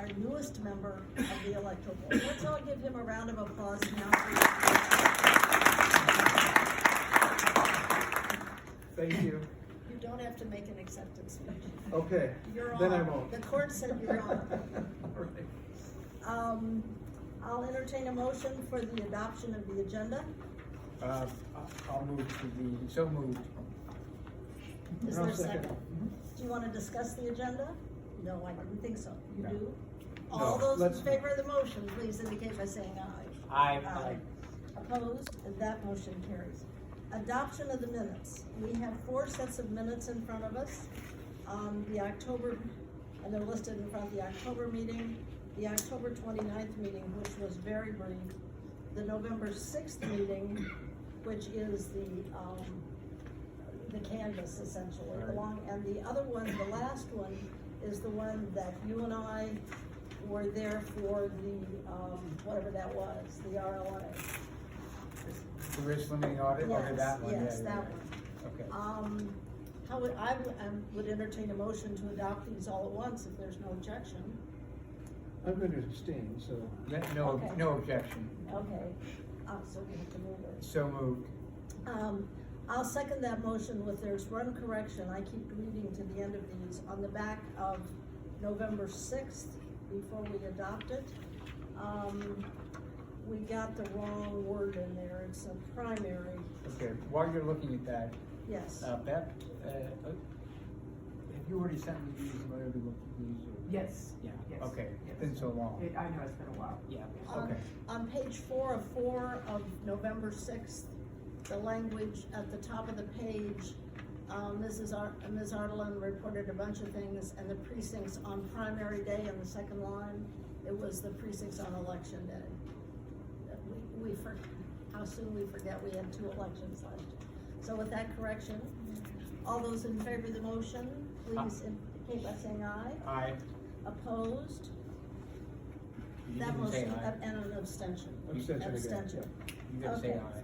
our newest member of the Electoral Board. Let's all give him a round of applause now. Thank you. You don't have to make an acceptance speech. Okay, You're then on. I won't. The court said you're on. All right. I'll entertain a motion for the adoption of the agenda. I'll move to the, so moved. Is I'll there a second. second? Do you want to discuss the agenda? No, I didn't think so. You No. do? All No, those let's- in favor of the motion, please indicate by saying aye. Aye. Opposed? That motion carries. Adoption of the minutes. We have 4 sets of minutes in front of us. The October, and they're listed in front of the October meeting, the October 29th meeting, which was very brief, the November 6th meeting, which is the canvas essentially, Right. and the other one, the last one, is the one that you and I were there for the, whatever that was, the RLA. The risk limiting audit, okay, that one, yeah. Yes, yeah, that yeah. one. Okay. I would entertain a motion to adopt these all at once if there's no objection. I'm going to abstain, so. No, Okay. no objection. Okay, so we have to move it. So moved. I'll second that motion with there's one correction. I keep reading to the end of these. On the back of November 6th, before we adopt it, we got the wrong word in there. It's a primary, Okay, while you're looking at that, yes. Beth, have you already sent me these, am I able to look at these? or- Yes. Yeah, Yes. okay, Yes. it's been so long. I know, it's been a while. Yeah, On- okay. On page 4 of 4 of November 6th, the language at the top of the page, Ms. Artelin reported a bunch of things, and the precincts on primary day on the second line, it was the precincts on election day. How soon we forget we had 2 elections left. So with that correction, all those in favor of the motion, please indicate by saying aye. Aye. Opposed? You That didn't say motion, aye. and an abstention. Abstention again, Abstention. You gotta say Okay. aye.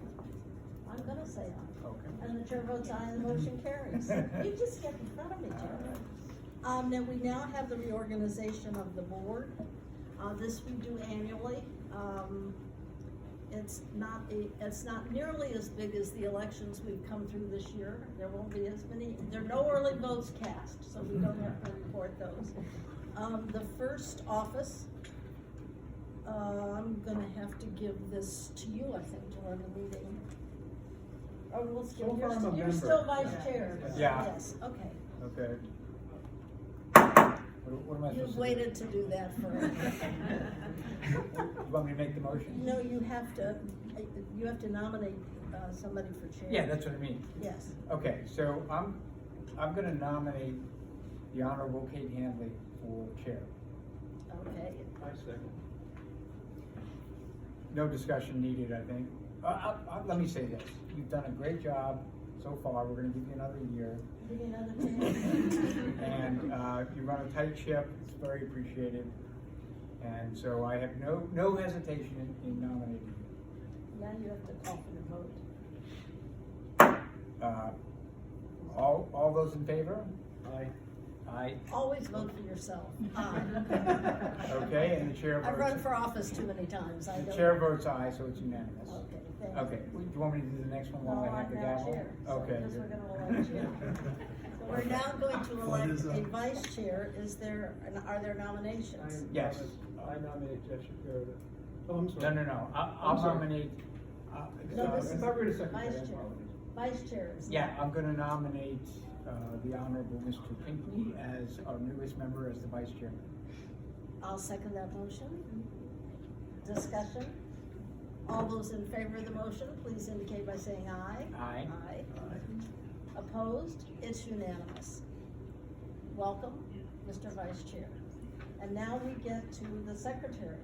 I'm gonna say aye. Okay. And the chair votes aye and the motion carries. You just get in front of me, Chair. Then we now have the reorganization of the board. This we do annually. It's not nearly as big as the elections we've come through this year. There won't be as many, there are no early votes cast, so we don't have to report those. The first office, I'm gonna have to give this to you, I think, to run the meeting. Oh, well, So far I'm a you're member. still vice chair. Yeah. Yes, okay. Okay. What am I supposed to do? You've waited to do that forever. You want me to make the motion? No, you have to nominate, somebody for chair. Yeah, that's what I mean. Yes. Okay, so I'm gonna nominate the Honorable Kate Handley for chair. Okay. I second. No discussion needed, I think. Let me say this, you've done a great job so far, we're gonna give you another year. Give me another chance. And, you run a tight ship, it's very appreciated. And so I have no hesitation in nominating you. Now you have to call for the vote. All those in favor? Aye. Aye. Always vote for yourself. Aye. Okay, and the chair votes. I've run for office too many times, I The don't. chair votes aye, so it's unanimous. Okay, thank you. Okay, do you want me to do the next one while No, I have I'm the not gavel? chair, so Okay. because we're gonna elect you. So we're now going to elect a vice chair. Are there nominations? Yes. I nominate Jeff Shapiro. Oh, I'm sorry. No, I'll I'm sorry. nominate, No, this I is thought we were the secretary. vice chair. Vice chair is. yeah, I'm gonna nominate, the Honorable Mr. Pinckney as our newest member as the vice chairman. I'll second that motion. Discussion? All those in favor of the motion, please indicate by saying aye. Aye. Aye. Opposed? It's unanimous. Welcome, Mr. Vice Chair. And now we get to the secretary.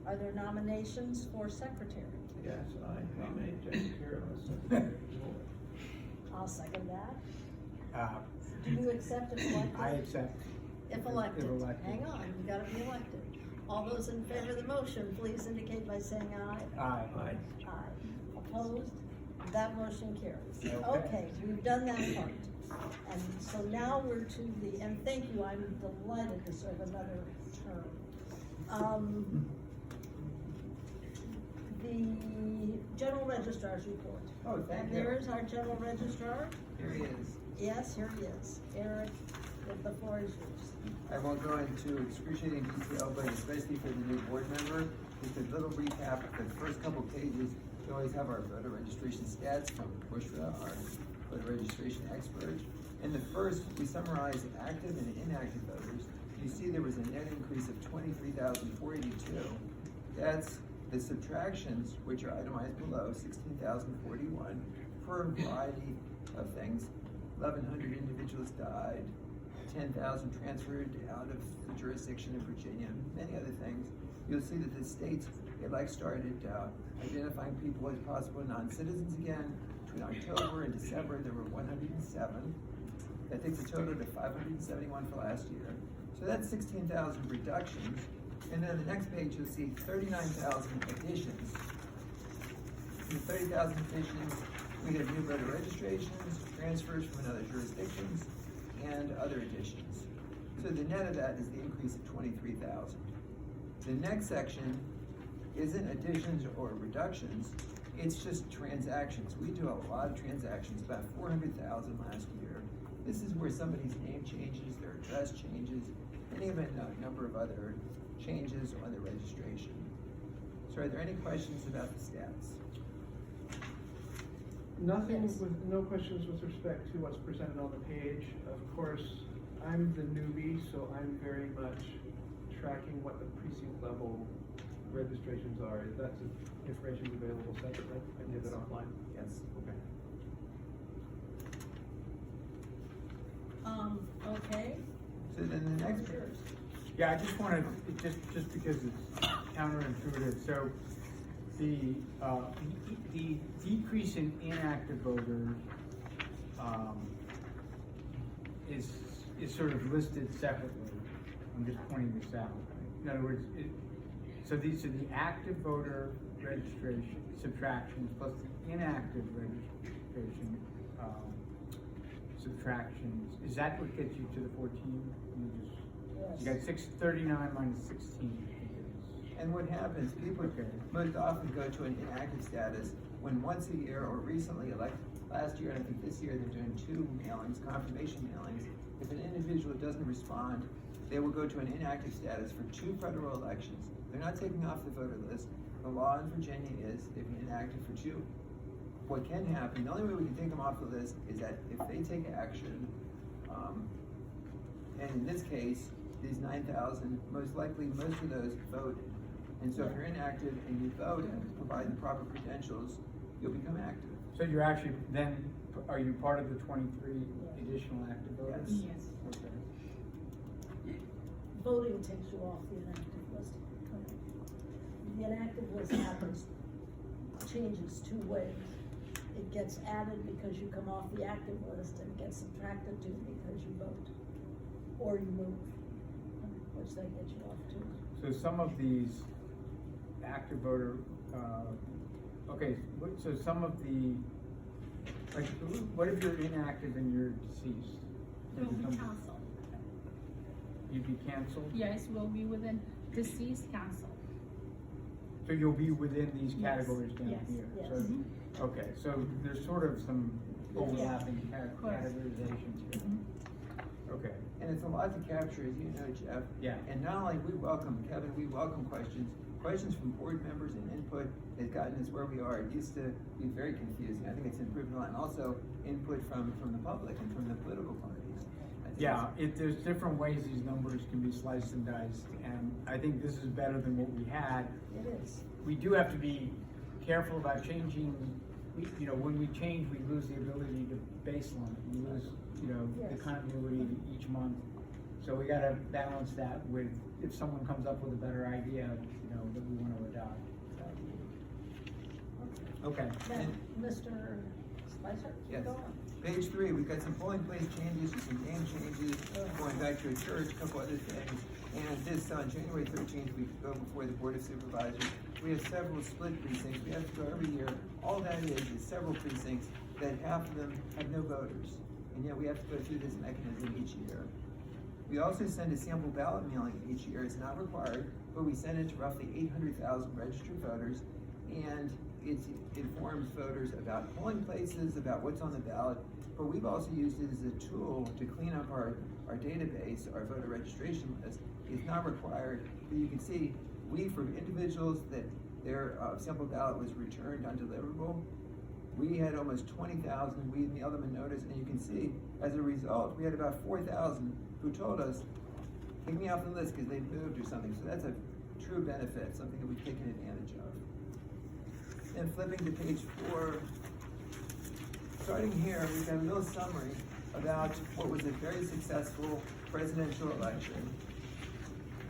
Are there nominations for secretary? Yes, I nominate Jeff Shapiro as secretary. I'll second that. Uh, Do you accept if elected? I accept. If elected. If elected. Hang on, you gotta be elected. All those in favor of the motion, please indicate by saying aye. Aye. Aye. Aye. Opposed? That motion carries. Okay. Okay, we've done that part. And so now we're to the, and thank you, I'm delighted to serve another term. The general registrar's report. Oh, thank And you. there is our general registrar. Here he is. Yes, here he is. Eric, the floor is yours. I won't go into excruciating detail, but especially for the new board member, just a little recap. For the first couple pages, we always have our voter registration stats from Bushra, our voter registration expert. In the first, we summarize active and inactive voters. You see there was a net increase of 23,482. That's the subtractions, which are itemized below, 16,041, for a variety of things. 1,100 individuals died, 10,000 transferred out of the jurisdiction of Virginia, many other things. You'll see that the states, started identifying people as possible non-citizens again. Between October and December, there were 107. That takes a total to 571 for last year. So that's 16,000 reductions. And then on the next page, you'll see 39,000 additions. In the 30,000 additions, we have new voter registrations, transfers from another jurisdictions, and other additions. So the net of that is the increase of 23,000. The next section isn't additions or reductions, it's just transactions. We do a lot of transactions, about 400,000 last year. This is where somebody's name changes, their address changes, and even a number of other changes on the registration. So are there any questions about the stats? Nothing Yes. with, no questions with respect to what's presented on the page. Of course, I'm the newbie, so I'm very much tracking what the precinct level registrations are. Is that information available separately? I can get that offline? Yes. Okay. Okay. So then the next, Floor is yours. Yeah, I just wanted, just because it's counterintuitive, so the decrease in inactive voters, is sort of listed separately. I'm just pointing this out. In other words, so the active voter registration subtractions plus the inactive registration, subtractions, is that what gets you to the 14? You got 639 minus 16. I think it is. and what happens, people most often go to an inactive status when once a year or recently, like last year and I think this year, they're doing 2 mailings, confirmation mailings. If an individual doesn't respond, they will go to an inactive status for 2 federal elections. They're not taking off the voter list. The law in Virginia is they've been inactive for 2. What can happen, the only way we can take them off the list is that if they take action, and in this case, these 9,000, most likely most of those voted. And so if you're inactive and you vote and provide the proper credentials, you'll become active. So you're actually then, are you part of the 23 additional active voters? Yes. Okay. Voting takes you off the inactive list. The inactive list happens, changes 2 ways. It gets added because you come off the active list, and it gets subtracted too because you vote, or you move, which then gets you off too. So some of these active voter, so some of the, like, what if you're inactive and you're deceased? It will be canceled. You'd be canceled? Yes, will be within deceased cancel. So you'll be within these Yes. categories down Yes. here? Yes. So- Okay, so there's sort of some overlapping Correct. categorizations here. Okay. And it's a lot to capture, as you know, Jeff. Yeah. And not only we welcome, Kevin, we welcome questions. Questions from board members and input has gotten us where we are. It used to be very confusing. I think it's improved a lot. And also input from the public and from the political parties. I think Yeah, there's different ways these numbers can be sliced and diced, and I think this is better than what we had. It is. We do have to be careful about changing, when we change, we lose the ability to baseline, we lose, the Yes. continuity each month. So we gotta balance that with, if someone comes up with a better idea, that we wanna adopt. Okay. Then, Mr. Spicer, Yes. go on. Page 3, we've got some polling place changes, some name changes, going back to a church, a couple other things. And this, on January 13th, we go before the Board of Supervisors. We have several split precincts. We have to go every year. All that is several precincts that half of them have no voters. and yet we have to go through this mechanism each year. We also send a sample ballot mailing each year. It's not required, but we send it to roughly 800,000 registered voters, and it informs voters about polling places, about what's on the ballot, but we've also used it as a tool to clean up our database, our voter registration list. It's not required, but you can see, for individuals that their sample ballot was returned undeliverable, we had almost 20,000, we mailed them a notice, and you can see, as a result, we had about 4,000 who told us, take me off the list because they've moved or something. So that's a true benefit, something that we've taken advantage of. And flipping to page 4, starting here, we've got a little summary about what was a very successful presidential election.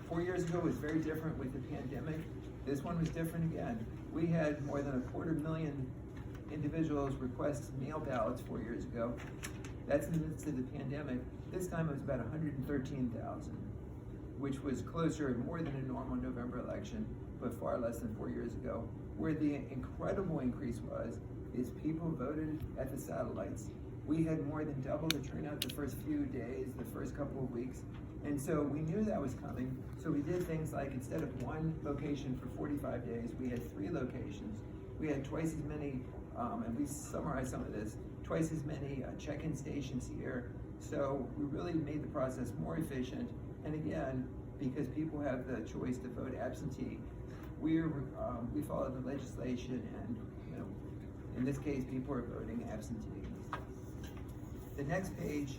4 years ago was very different with the pandemic. This one was different again. We had more than 250,000 individuals request mail ballots 4 years ago. That's in the midst of the pandemic. This time it was about 113,000, which was closer, more than a normal November election, but far less than 4 years ago. Where the incredible increase is people voted at the satellites. We had more than double the turnout the first few days, the first couple of weeks. And so we knew that was coming. So we did things like, instead of one location for 45 days, we had 3 locations. We had twice as many, and we summarized some of this, twice as many check-in stations here. So we really made the process more efficient. And again, because people have the choice to vote absentee, we followed the legislation, and in this case, people are voting absentee. The next page,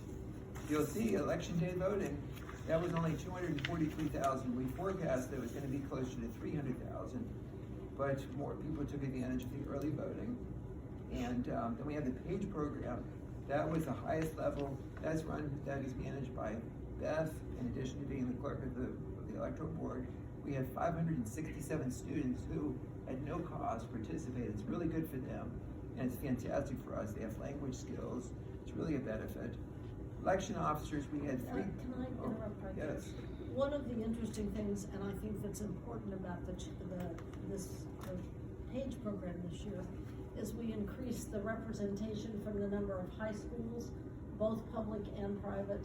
you'll see election day voting. That was only 243,000. We forecast that it was going to be closer to 300,000, but more people took advantage of the early voting. And then we have the page program. That was the highest level. That is managed by Beth, in addition to being the clerk of the Electoral Board. We had 567 students who, at no cost, participated. It's really good for them, and it's fantastic for us. They have language skills. It's really a benefit. Election officers, we had 3. Can I interrupt right there? Yes. One of the interesting things, and I think that's important about this page program this year, is we increased the representation from the number of high schools, both public and private,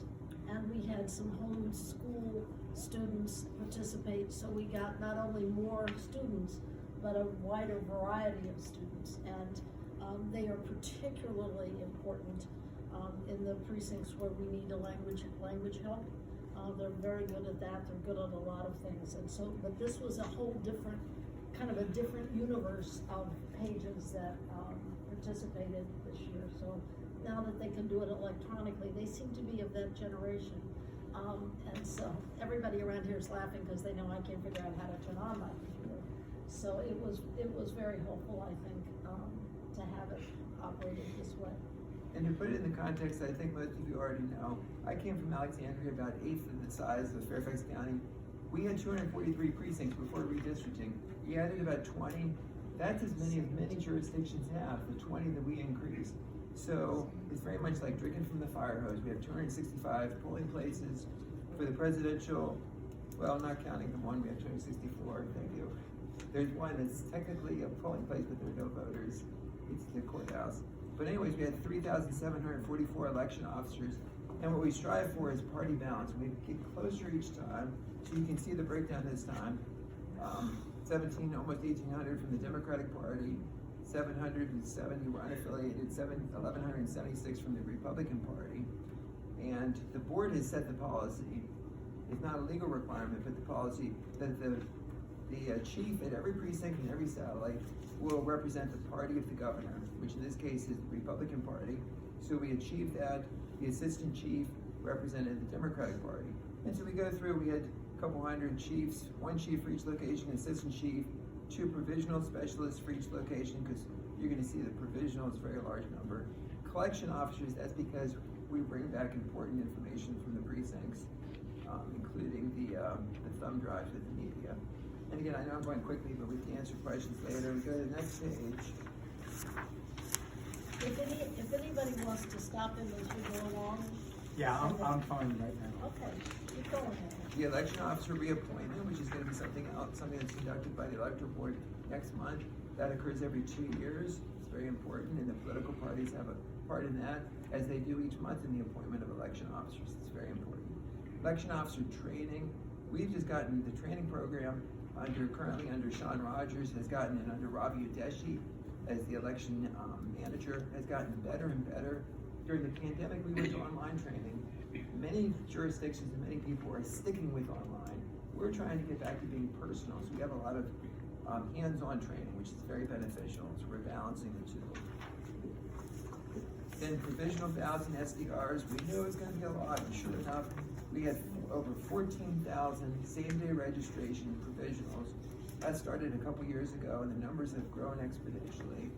and we had some homeschool students participate, so we got not only more students, but a wider variety of students, and they are particularly important in the precincts where we need a language help. They're very good at that. They're good at a lot of things, and so, but this was a whole different, kind of a different universe of pages that participated this year. So now that they can do it electronically, they seem to be of that generation. And so everybody around here is laughing because they know I can't figure out how to turn on my computer. So it was very helpful, I think, to have it operated this way. And to put it in the context, I think most of you already know, I came from Alexandria, about 1/8 of the size of Fairfax County. We had 243 precincts before redistricting. We added about 20. That's as many jurisdictions have, the 20 that we increased. So it's very much like drinking from the fire hose. We have 265 polling places for the presidential, well, not counting the one, we have 264, thank you. There's one that's technically a polling place, but there are no voters. It's the courthouse. But anyways, we had 3,744 election officers, and what we strive for is party balance. We get closer each time, so you can see the breakdown this time. almost 1,800 from the Democratic Party, 770 were unaffiliated, 1,176 from the Republican Party, and the board has set the policy. It's not a legal requirement, but the policy that the chief at every precinct and every satellite will represent the party of the governor, which in this case is the Republican Party. So we achieved that. The assistant chief represented the Democratic Party. And so we go through, we had a couple hundred chiefs, 1 chief for each location, assistant chief, 2 provisional specialists for each location, because you're gonna see the provisional is a very large number. Collection officers, that's because we bring back important information from the precincts, including the thumb drives with the media. And again, I know I'm going quickly, but we can answer questions later. We go to the next page. If anybody wants to stop him as we go along. Yeah, I'm fine right now. Okay, keep going. The election officer reappointment, which is going to be something that's conducted by the Electoral Board next month. That occurs every 2 years. It's very important, and the political parties have a part in that. as they do each month in the appointment of election officers. It's very important. Election officer training, we've just gotten the training program currently under Sean Rogers, has gotten it under Ravi Udeshi as the election manager, has gotten better and better. During the pandemic, we went to online training. Many jurisdictions and many people are sticking with online. We're trying to get back to being personal, so we have a lot of hands-on training, which is very beneficial, so we're balancing the two. Then provisional ballots and SDRs, we knew it was gonna be a lot, and sure enough, we had over 14,000 same-day registration provisionals. That started a couple years ago, and the numbers have grown exponentially.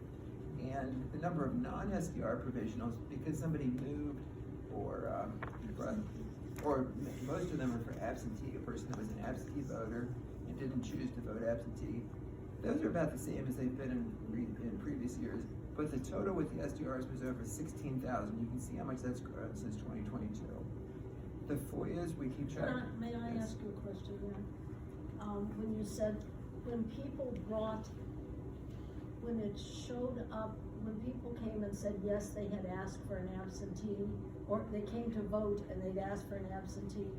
And the number of non-SDR provisionals, because somebody moved or most of them are for absentee, a person that was an absentee voter and didn't choose to vote absentee. Those are about the same as they've been in previous years, but the total with the SDRs was over 16,000. You can see how much that's grown since 2022. The FOIAs, we keep track. May I Yes. ask you a question there? When you said, when it showed up, when people came and said, yes, they had asked for an absentee, or they came to vote and they'd asked for an absentee,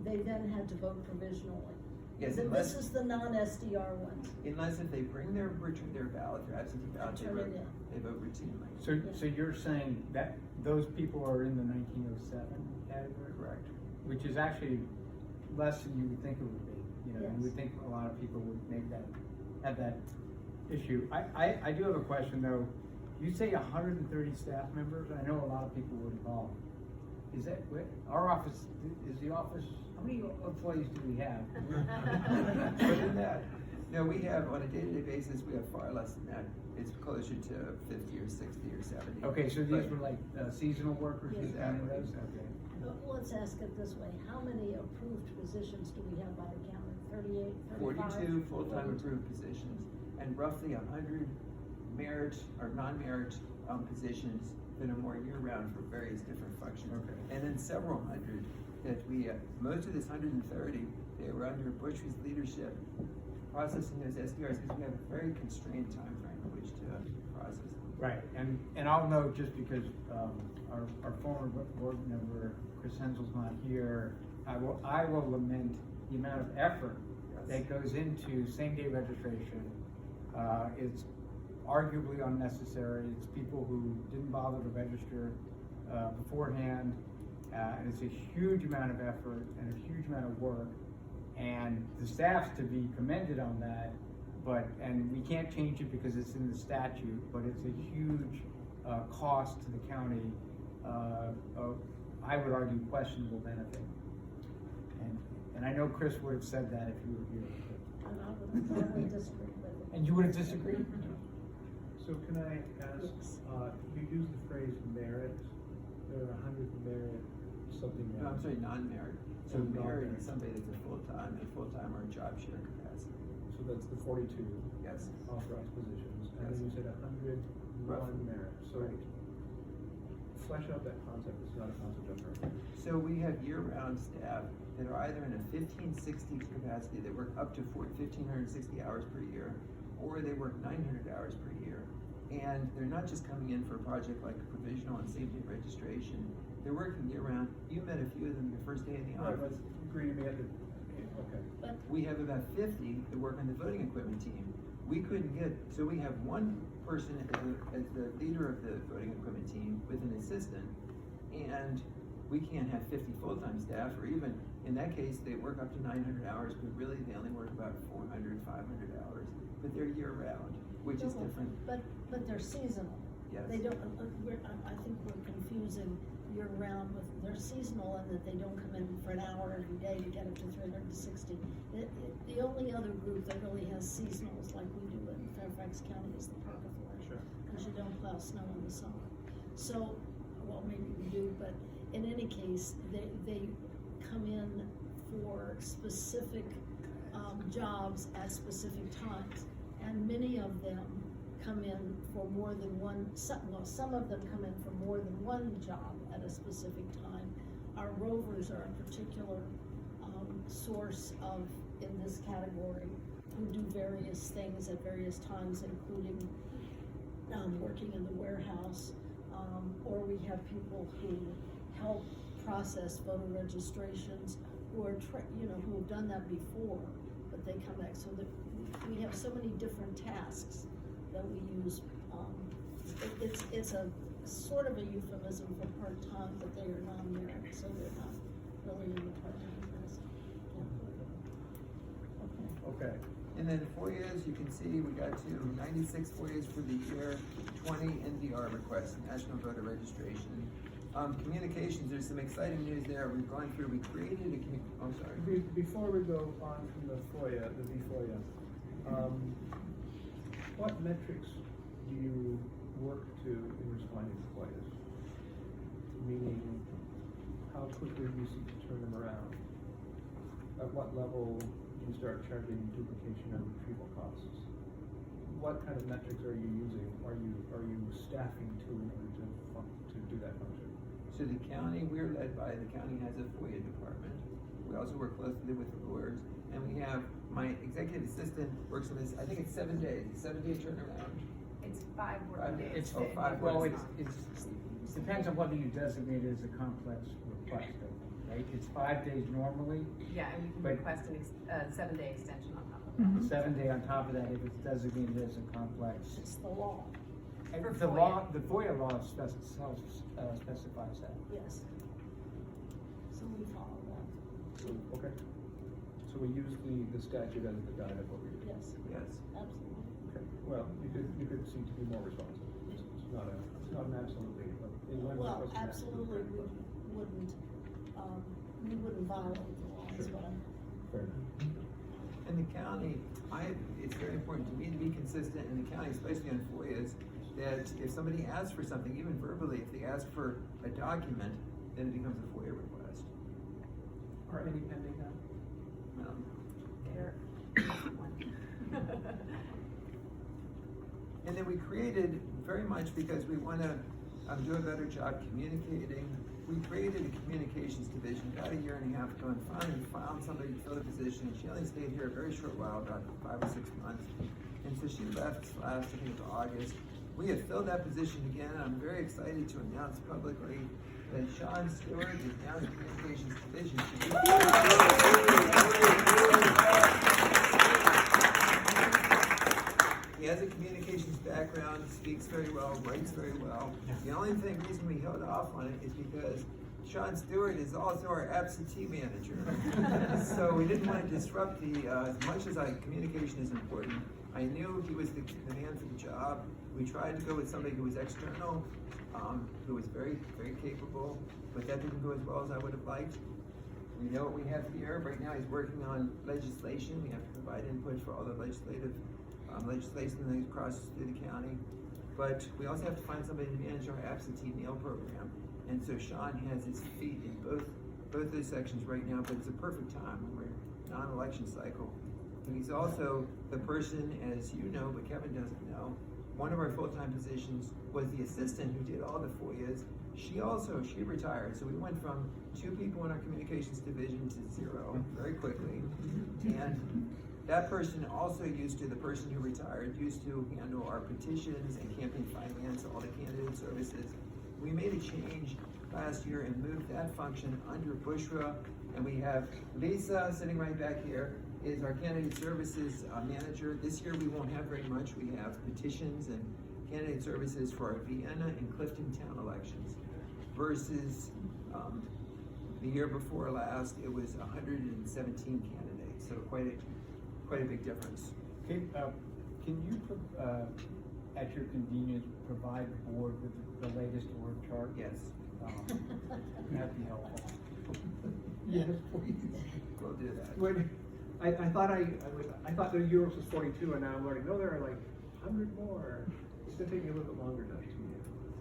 they then had to vote provisionally. Yes, So unless- this is the non-SDR ones. Unless if they bring their ballot, their absentee ballot, Turn it in. they vote routinely. So you're saying that those people are in the 1907 category? Correct. Which is actually less than you would think it would be. You know, Yes. you would think a lot of people would have that issue. I do have a question though. You say 130 staff members, I know a lot of people were involved. Is that, our office, how many employees do we have? More than that. No, we have, on a day-to-day basis, we have far less than that. It's closer to 50 or 60 or 70. Okay, so these But- were like seasonal workers? Yes. Exactly. Okay. Let's ask it this way, how many approved positions do we have by the county? 38, 35? 42 full-time approved positions, and roughly 100 merit or non-merit positions that are more year-round for various different functions. Okay. And then several hundred that most of this 130, they were under Bush's leadership, processing those SDRs, because we have a very constrained time frame in which to process them. Right, and I'll note, just because our former board member, Chris Hensel's not here, I will lament the amount of effort that goes into same-day registration. It's arguably unnecessary. It's people who didn't bother to register beforehand, and it's a huge amount of effort and a huge amount of work. And the staff's to be commended on that, and we can't change it because it's in the statute, but it's a huge cost to the county. I would argue questionable benefit. And I know Chris would have said that if you were here. And I would totally disagree with it. And you would have disagreed? So can I ask, Yes. you used the phrase merit, there are 100 merit something. No, I'm sorry, non-merit. So So merit non-merit. is somebody that's a full-time or a job share capacity. So that's the 42 Yes. authorized positions, and then Yes. you said 100 Roughly. non-merit, so Right. flesh out that concept, it's not a concept I've heard. So we have year-round staff that are either in a 1560 capacity, that work up to 1,560 hours per year, or they work 900 hours per year. And they're not just coming in for a project like provisional and safety registration, they're working year-round. You met a few of them your first day in the Right, office. but agree to me at the, okay. But We have about 50 that work on the voting equipment team. We couldn't get, so we have one person as the leader of the voting equipment team with an assistant, and we can't have 50 full-time staff, or even, in that case, they work up to 900 hours, but really they only work about 400, 500 hours, but they're year-round, which is different. But they're seasonal. Yes. They don't, I think we're confusing year-round with, they're seasonal and that they don't come in for an hour every day to get up to 360. The only other group that really has seasonals like we do in Fairfax County is the park authority. Sure. Because you don't plow snow in the summer. So, well, maybe we do, but in any case, they come in for specific jobs at specific times. And many of them come in for more than one, some of them come in for more than one job at a specific time. Our rovers are a particular source of, in this category, who do various things at various times, including working in the warehouse, or we have people who help process voter registrations, who are, who have done that before, but they come back, so that we have so many different tasks that we use. It's a sort of a euphemism for part-time, but they are non-merit, so they're not really in the part-time list. Okay. And then FOIAs, you can see we got to 96 FOIAs for the year, 20 NVR requests, National Voter Registration. Communications, there's some exciting news there. We've gone through, we created a I'm sorry. Before we go on from the FOIA, the VFOIA, what metrics do you work to in responding to FOIAs? Meaning, how quickly do you seek to turn them around? At what level do you start charging duplication and retrieval costs? What kind of metrics are you using? Are you staffing to in order to do that function? So the county, we're led by, the county has a FOIA department. We also work closely with the lawyers, and we have, my executive assistant works on this, I think it's 7 days, 7-day turnaround. It's 5 working days. It's, Oh, 5 well, working it depends on whether you designate it as a complex request, right? It's 5 days normally, Yeah, and you can But- request a 7-day extension on top of that. a 7-day on top of that if it's designated as a complex. It's the law, And For the FOIA. law, the FOIA law specifies that. yes. So we follow that, So, okay. So we use the statute as the guide of what we do. yes, Yes. absolutely. Okay. Well, you could seem to be more responsive. It's not an absolutely, but in one Well, way, it's an absolute absolutely, we wouldn't violate the law, is Sure. what I'm. Fair enough. In the county, it's very important to me to be consistent in the county, especially on FOIAs, that if somebody asks for something, even verbally, if they ask for a document, then it becomes a FOIA request. Are any pending now? There. And then we created, very much because we want to do a better job communicating, we created a communications division about 1.5 years ago, and finally found somebody to fill the position. She only stayed here a very short while, about 5 or 6 months. And so she left last, I think it was August. We have filled that position again, and I'm very excited to announce publicly that Sean Stewart is now in the communications division. He has a communications background, speaks very well, writes very well. The only reason we held off on it is because Sean Stewart is also our absentee manager. So we didn't want to disrupt as much as communication is important. I knew he was the man for the job. We tried to go with somebody who was external, who was very, very capable, but that didn't go as well as I would have liked. We know what we have here. Right now he's working on legislation. We have to provide input for all the legislation that crosses through the county. But we also have to find somebody to manage our absentee mail program. And so Sean has his feet in both those sections right now, but it's a perfect time when we're non-election cycle. And he's also the person, as you know, but Kevin doesn't know, one of our full-time positions was the assistant who did all the FOIAs. She retired, so we went from 2 people in our communications division to 0 very quickly. And that person also the person who retired, used to handle our petitions and campaign finance, all the candidate services. We made a change last year and moved that function under Bushra, and we have Lisa sitting right back here, is our candidate services manager. This year we won't have very much. We have petitions and candidate services for our Vienna and Clifton town elections versus the year before last, it was 117 candidates, so quite a big difference. Can you, at your convenience, provide the board with the latest org chart? Yes. That'd be helpful. Yes, please. We'll do that. When, I thought the Euros was 42, and now I'm learning, no, there are like 100 more. It's gonna take me a little bit longer now to.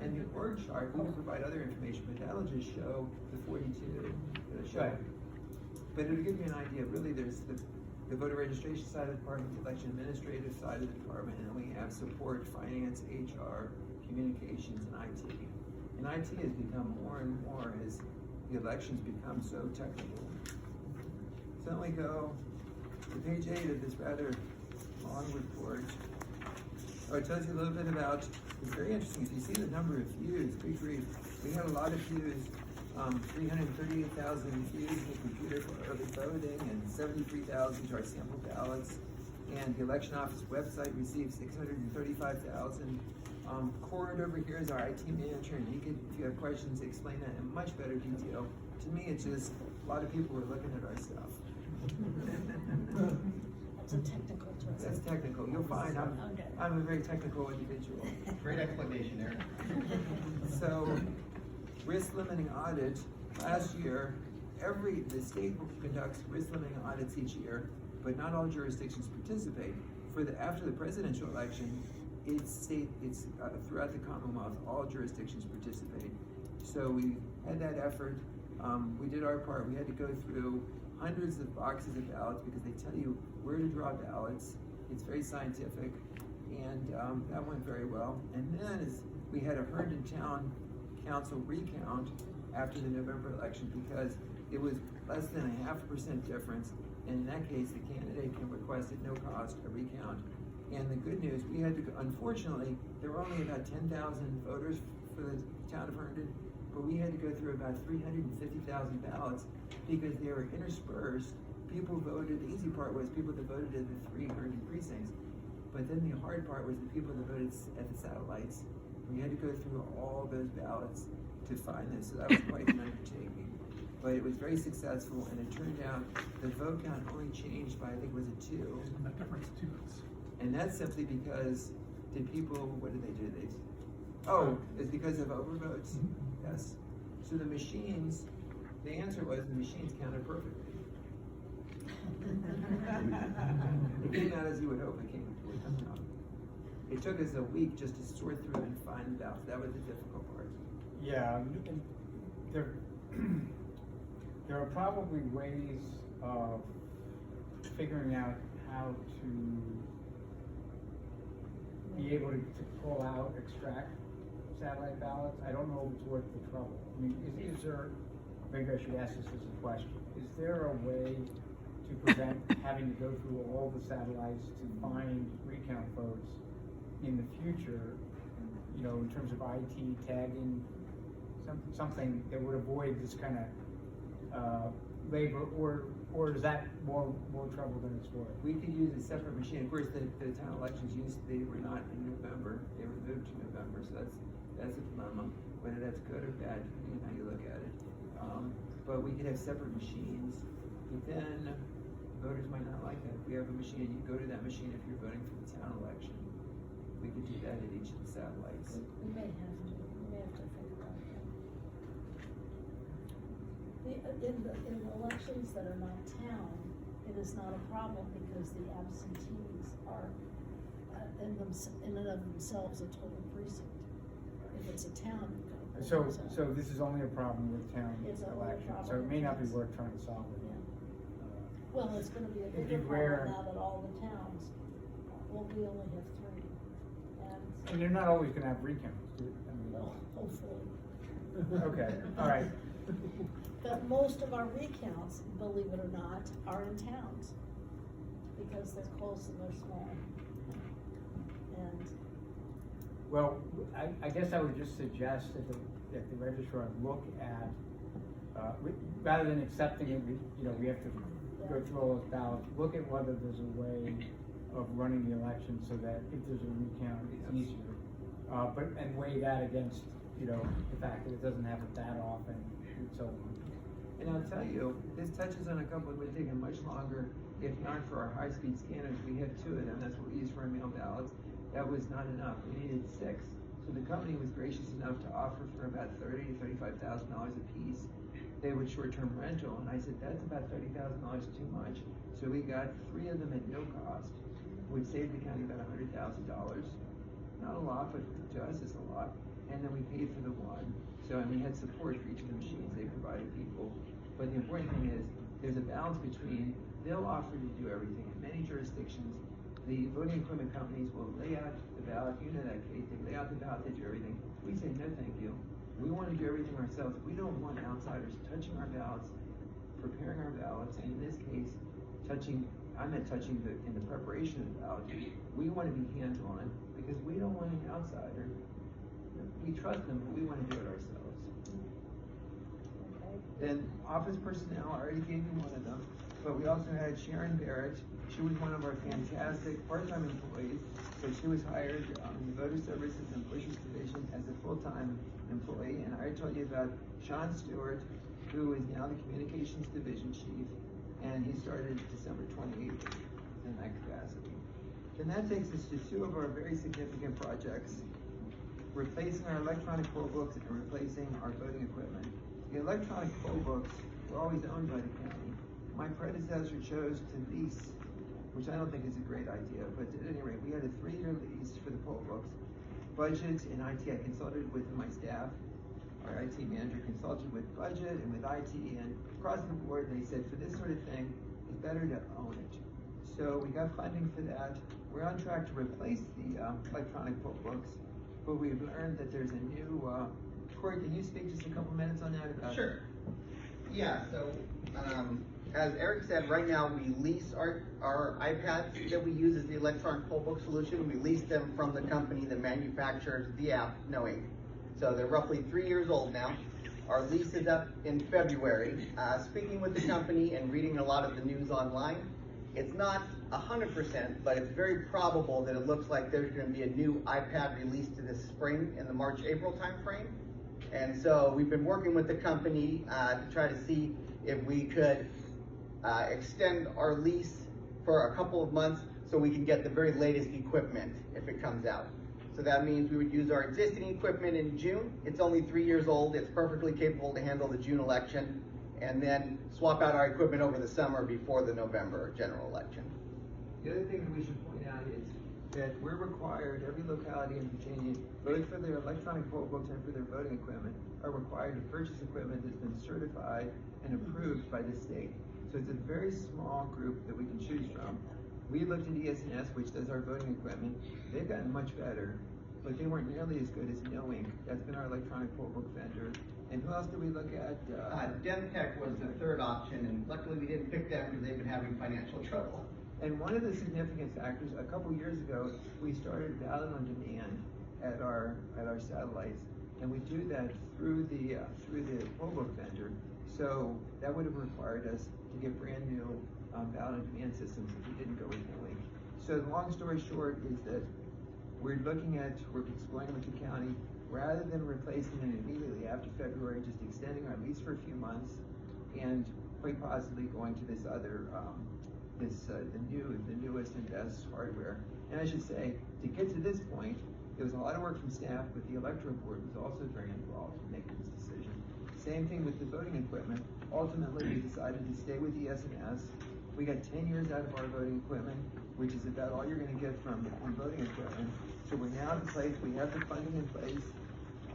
And the org chart, we will provide other information, but that'll just show the 42. It'll show. Right. But it'll give you an idea. Really, there's the voter registration side of the department, the election administrative side of the department, and then we have support, finance, HR, communications, and IT. And IT has become more and more as the elections become so technical. So then we go to page 8 of this rather long report. It tells you a little bit about it's very interesting. If you see the number of views, good grief, we had a lot of views. 338,000 views in the computer for early voting and 73,000 to our sample ballots. And the election office website received 635,000. Cord over here is our IT manager, and he could, if you have questions, explain that in much better detail. To me, it's just a lot of people were looking at our stuff. It's a technical term. That's technical. You'll find Okay. I'm a very technical individual. Great explanation there. So, risk limiting audit, last year, the state conducts risk limiting audits each year, but not all jurisdictions participate. After the presidential election, it's throughout the Commonwealth, all jurisdictions participate. So we had that effort, we did our part. We had to go through hundreds of boxes of ballots because they tell you where to draw ballots. It's very scientific, and that went very well. And then we had a Herndon Town Council recount after the November election because it was less than 0.5% difference, and in that case, the candidate can request at no cost a recount. And the good news, we had to, unfortunately, there were only about 10,000 voters for the town of Herndon, but we had to go through about 350,000 ballots because they were interspersed. People voted, the easy part was people that voted in the 3 Herndon precincts, but then the hard part was the people that voted at the satellites. We had to go through all those ballots to find this, so that was quite an undertaking. But it was very successful, and it turned out the vote count only changed by, I think, was it 2? That difference, 2 votes. And that's simply because what did they do? It's because of overvotes? Yes. So the machines, the answer was the machines counted perfectly. It came out as you would hope it came out. It took us a week just to sort through and find out. That was the difficult part. Yeah, and there are probably ways of figuring out how to be able to pull out, extract satellite ballots. I don't know if it's worth the trouble. I mean, is there, maybe I should ask this as a question, is there a way to prevent having to go through all the satellites to find recount votes in the future, you know, in terms of IT tagging, something that would avoid this kind of labor, or is that more trouble than it's worth? We could use a separate machine. Of course, the town elections they were not in November. They were moved to November, so that's a dilemma. Whether that's good or bad, depending on how you look at it. But we could have separate machines. But then voters might not like that. If we have a machine, you go to that machine if you're voting for the town election. We could do that at each of the satellites. We may have to figure out that. In the elections that are not town, it is not a problem because the absentees are in and of themselves a total precinct. If it's a town, you've got a So, precinct. so this is only a problem with town It's only a elections, so problem it may not be with- worth trying to solve it. Yeah. Well, it's gonna be a It'd bigger be rare. problem now that all the towns, well, we only have 3. And you're not always gonna have recounts, I mean, Well, hopefully. okay, all right. But most of our recounts, believe it or not, are in towns, because they're close and they're small. And, Well, I guess I would just suggest that the registrar look at, rather than accepting it, we have to go through all those ballots, look at whether there's a way of running the election so that if there's a recount, it's easier. And weigh that against, the fact that it doesn't happen that often and so on. And I'll tell you, this touches on a couple that would take much longer, if not for our high-speed scanners. We have 2 of them. That's what we use for our mail ballots. That was not enough. We needed 6. So the company was gracious enough to offer for about $30,000 to $35,000 a piece. They would short-term rental, and I said that's about $30,000 too much. So we got 3 of them at no cost, which saved the county about $100,000. Not a lot, but to us it's a lot. And then we paid for the 1. So, and we had support for each of the machines they provided people. But the important thing is, there's a balance between, they'll offer to do everything. In many jurisdictions, the voting equipment companies will lay out the ballot. You know that, Kate. They lay out the ballot, they do everything. We say, no thank you. We want to do everything ourselves. We don't want outsiders touching our ballots, preparing our ballots, and in this case, touching I'm not touching in the preparation about, we wanna be hands-on, because we don't want an outsider. We trust them, but we wanna do it ourselves. Okay. Then office personnel, I already gave you one of them, but we also had Sharon Barrett. She was one of our fantastic part-time employees, so she was hired in the Voter Services and Bushes Division as a full-time employee. And I already told you about Sean Stewart, who is now the Communications Division Chief, and he started December 28th in that capacity. Then that takes us to two of our very significant projects: replacing our electronic poll books and replacing our voting equipment. The electronic poll books were always owned by the county. My predecessor chose to lease, which I don't think is a great idea, but at any rate, we had a 3-year lease for the poll books. Budget and IT, I consulted with my staff. Our IT manager consulted with budget and with IT, and across the board, they said for this sort of thing, it's better to own it. So we got funding for that. We're on track to replace the electronic poll books, but we've learned that there's a new, Corey, can you speak just a couple minutes on that? About Sure. Yeah, so, as Eric said, right now we lease our iPads that we use as the electronic poll book solution. We lease them from the company that manufactures the app, Knowing. So they're roughly 3 years old now. Our lease is up in February. Speaking with the company and reading a lot of the news online, it's not 100%, but it's very probable that it looks like there's going to be a new iPad released this spring in the March-April timeframe. And so we've been working with the company to try to see if we could extend our lease for a couple of months so we can get the very latest equipment if it comes out. So that means we would use our existing equipment in June. It's only 3 years old. It's perfectly capable to handle the June election, and then swap out our equipment over the summer before the November general election. The other thing that we should point out is that we're required, every locality in Virginia, both for their electronic poll books and for their voting equipment, are required to purchase equipment that's been certified and approved by the state. So it's a very small group that we can choose from. We looked at ES&S, which does our voting equipment. They've gotten much better, but they weren't nearly as good as Knowing. That's been our electronic poll book vendor. And who else did we look at? Demtech was the third option, and luckily we didn't pick them because they've been having financial trouble. And one of the significant factors, a couple years ago, we started ballot on demand at our satellites, and we do that through the poll book vendor. So that would have required us to get brand new ballot on demand systems if we didn't go with Knowing. So the long story short is that we're exploring with the county, rather than replacing them immediately after February, just extending our lease for a few months, and quite possibly going to this other, the newest and best hardware. And I should say, to get to this point, it was a lot of work from staff, but the electoral board was also very involved in making this decision. Same thing with the voting equipment. Ultimately, we decided to stay with ES&S. We got 10 years out of our voting equipment, which is about all you're going to get from voting equipment. So we're now at the place, we have the funding in place.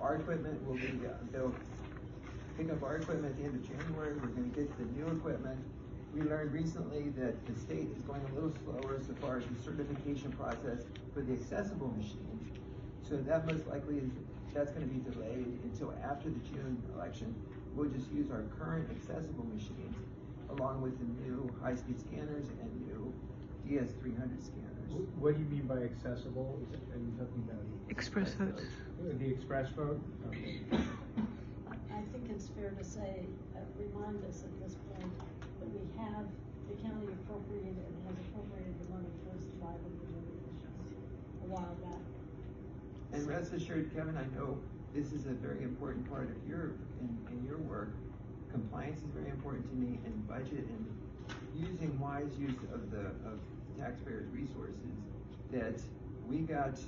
Our equipment will be, they'll pick up our equipment at the end of January. We're going to get the new equipment. We learned recently that the state is going a little slower so far as the certification process for the accessible machines. So that most likely that's going to be delayed until after the June election. We'll just use our current accessible machines along with the new high-speed scanners and new DS300 scanners. What do you mean by accessible? Are you talking about Express votes. the express vote? Okay. I think it's fair to say, remind us at this point, that we have, the county appropriated and has appropriated the money towards the 500 voting machines a while back. And rest assured, Kevin, I know this is a very important part of your work. Compliance is very important to me, and budget and using wise use of taxpayers' resources. That we got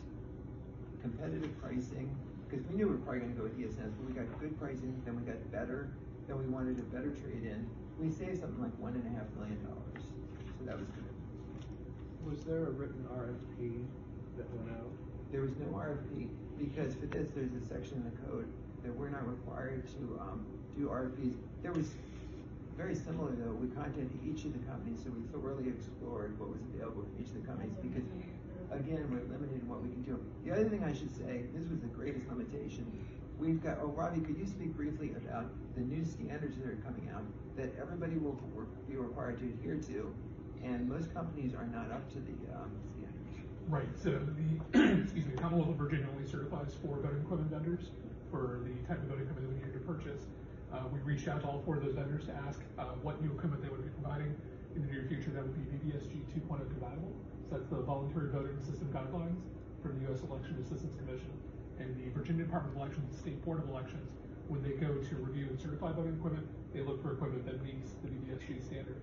competitive pricing, because we knew we were probably going to go with ES&S, but we got good pricing, then we got better, then we wanted a better trade-in. We saved something like $1.5 million, so that was good. Was there a written RFP that went out? There was no RFP, because for this, there's a section in the code that we're not required to do RFPs. There was, very similar though, we contacted each of the companies, so we thoroughly explored what was available from each of the companies, because again, we're limited in what we can do. The other thing I should say, this was the greatest limitation. We've got, Robbie, could you speak briefly about the new standards that are coming out that everybody will be required to adhere to? and most companies are not up to the standards. Right, so the, excuse me, the Commonwealth of Virginia only certifies 4 voting equipment vendors for the type of voting equipment that we needed to purchase. We reached out to all 4 of those vendors to ask what new equipment they would be providing in the near future that would be VBSG 2.0 compatible. So that's the Voluntary Voting System Guidelines from the U.S. Election Assistance Commission. And the Virginia Department of Elections, the State Board of Elections, when they go to review and certify voting equipment, they look for equipment that meets the VBSG standard.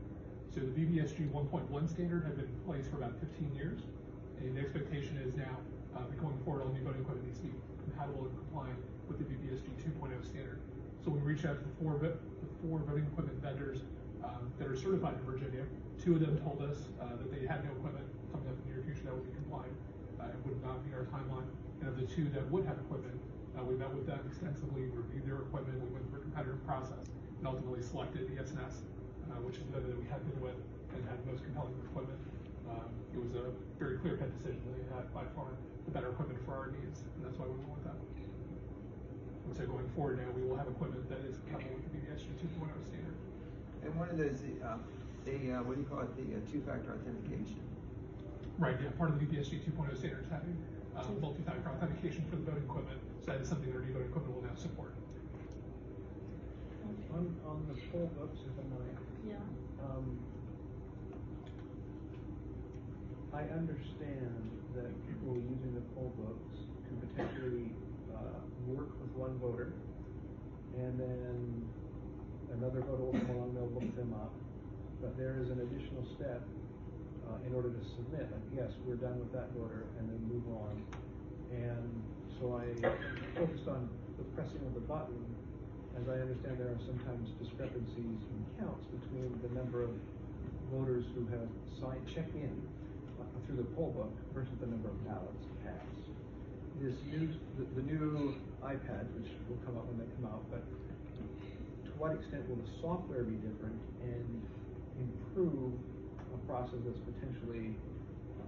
So the VBSG 1.1 standard had been in place for about 15 years. And the expectation is now, going forward, all new voting equipment needs to be compatible and compliant with the VBSG 2.0 standard. So we reached out to the four voting equipment vendors that are certified in Virginia. 2 of them told us that they had no equipment coming up in the near future that would be compliant and would not meet our timeline. And of the 2 that would have equipment, we met with them extensively, reviewed their equipment, we went through a competitive process, and ultimately selected the SNS, which is the vendor that we had been with and had the most compelling equipment. It was a very clear-cut decision. They had by far the better equipment for our needs, and that's why we went with that. And so going forward now, we will have equipment that is compatible with the VBSG 2.0 standard. And one of those, what do you call it, the two-factor authentication? Right, yeah, part of the VBSG 2.0 standard is having multi-factor authentication for the voting equipment, so that is something that our new voting equipment will now support. On the poll books, if I might. Yeah. I understand that people using the poll books can potentially work with one voter, and then another voter will come along, they'll look them up. But there is an additional step in order to submit, like, yes, we're done with that voter, and then move on. And so I focused on the pressing of the button. As I understand, there are sometimes discrepancies in counts between the number of voters who have checked in through the poll book versus the number of ballots cast. The new iPad, which will come out when they come out, but to what extent will the software be different and improve a process that's potentially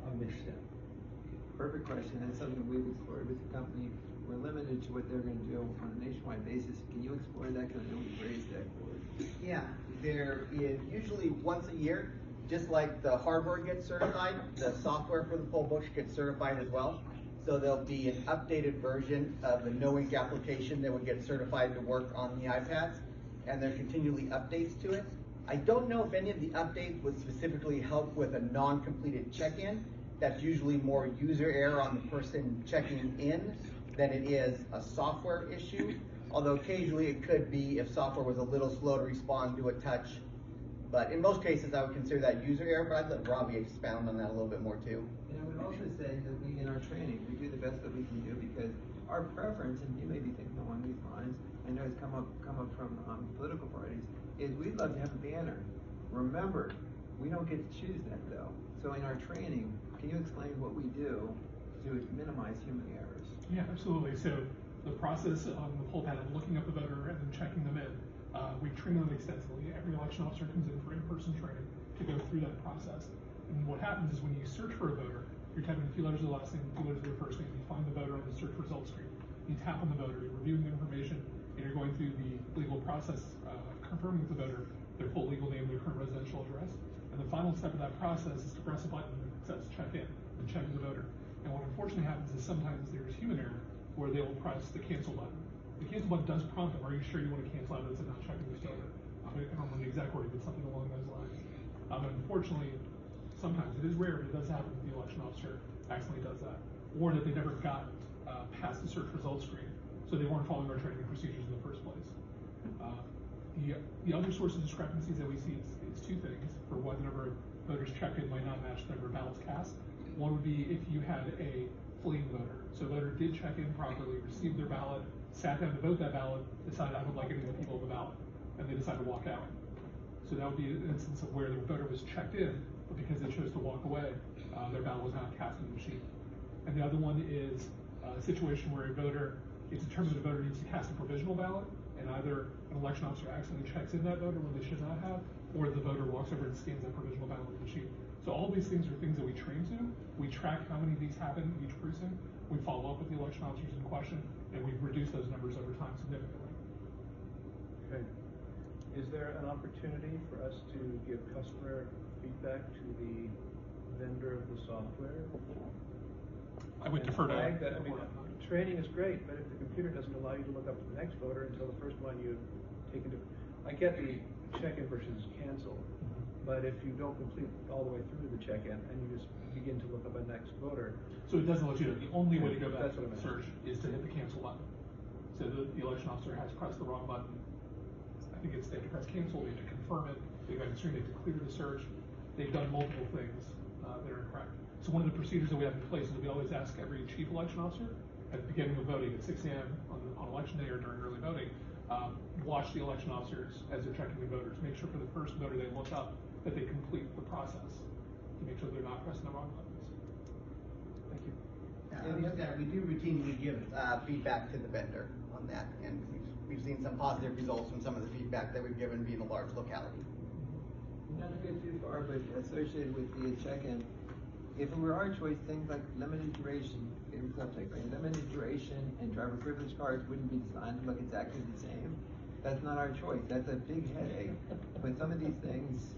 a misstep? Perfect question. That's something we've explored with the company. We're limited to what they're going to do on a nationwide basis. Can you explore that? Because I know we've raised that for it. Yeah, there is usually once a year, just like the hardware gets certified, the software for the poll books gets certified as well. So there'll be an updated version of the no-ink application that would get certified to work on the iPads, and there are continually updates to it. I don't know if any of the updates would specifically help with a non-completed check-in. That's usually more user error on the person checking in than it is a software issue. Although occasionally it could be if software was a little slow to respond to a touch. But in most cases, I would consider that user error, but I'd let Robbie expound on that a little bit more too. And I would also say that we, in our training, we do the best that we can do because our preference, and you may be thinking along these lines, I know it's come up from political parties, is we'd love to have a banner. Remember, we don't get to choose that though. So in our training, can you explain what we do to minimize human errors? Yeah, absolutely. So the process on the poll pad of looking up the voter and then checking them in, we train them extensively. Every election officer comes in for in-person training to go through that process. And what happens is when you search for a voter, you're typing a few letters of the last name, a few letters of their first name, you find the voter on the search results screen. You tap on the voter, you're reviewing the information, and you're going through the legal process, confirming with the voter their full legal name, their current residential address. And the final step of that process is to press a button that says check in and check the voter. And what unfortunately happens is sometimes there's human error where they will press the cancel button. The cancel button does prompt them, are you sure you want to cancel out? It's not checking this voter. I don't remember the exact wording, but something along those lines. Unfortunately, sometimes, it is rare, but it does happen that the election officer accidentally does that. Or that they never got past the search results screen, so they weren't following our training procedures in the first place. The other source of discrepancies that we see is 2 things for why the number of voters checked in might not match the number of ballots cast. One would be if you had a fleeing voter. So a voter did check in properly, received their ballot, sat down to vote that ballot, decided I don't like any of the people on the ballot, and they decided to walk out. So that would be an instance of where the voter was checked in, but because they chose to walk away, their ballot was not cast in the machine. And the other one is a situation where it's determined the voter needs to cast a provisional ballot, and either an election officer accidentally checks in that voter when they should not have, or the voter walks over and scans that provisional ballot in the machine. So all these things are things that we train to. We track how many of these happen in each precinct. We follow up with the election officers in question, and we've reduced those numbers over time significantly. Okay. Is there an opportunity for us to give customer feedback to the vendor of the software. I would And defer to. flag that, I mean, training is great, but if the computer doesn't allow you to look up the next voter until the first one you've taken to, I get the check-in versus cancel, but if you don't complete all the way through the check-in and you just begin to look up a next voter. So it doesn't let you know, the only way to go back That's to what I the meant. search is to hit the cancel button. So the election officer has pressed the wrong button. I think it's, they have to press cancel, they have to confirm it, they've got to they have to clear the search. They've done multiple things that are incorrect. So one of the procedures that we have in place is that we always ask every chief election officer at the beginning of voting at 6 a.m. on election day or during early voting, watch the election officers as they're checking the voters. Make sure for the first voter they look up that they complete the process to make sure they're not pressing the wrong buttons. Thank you. We do routinely give feedback to the vendor on that, and we've seen some positive results from some of the feedback that we've given being a large locality. Not to get too far, but associated with the check-in, if it were our choice, things like limited duration, limited duration and driver privilege cards wouldn't be designed to look exactly the same. That's not our choice. That's a big headache. But some of these things,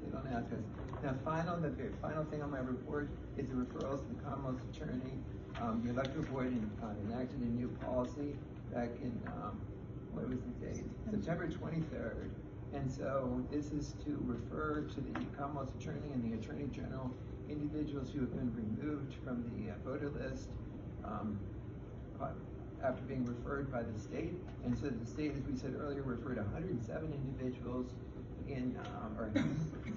they don't ask us. Now, the very final thing on my report is the referrals to the Commonwealth's attorney. The electoral board enacted a new policy back in, what was the date? September 23rd. And so this is to refer to the Commonwealth's attorney and the Attorney General individuals who have been removed from the voter list after being referred by the state. And so the state, as we said earlier, referred 107 individuals or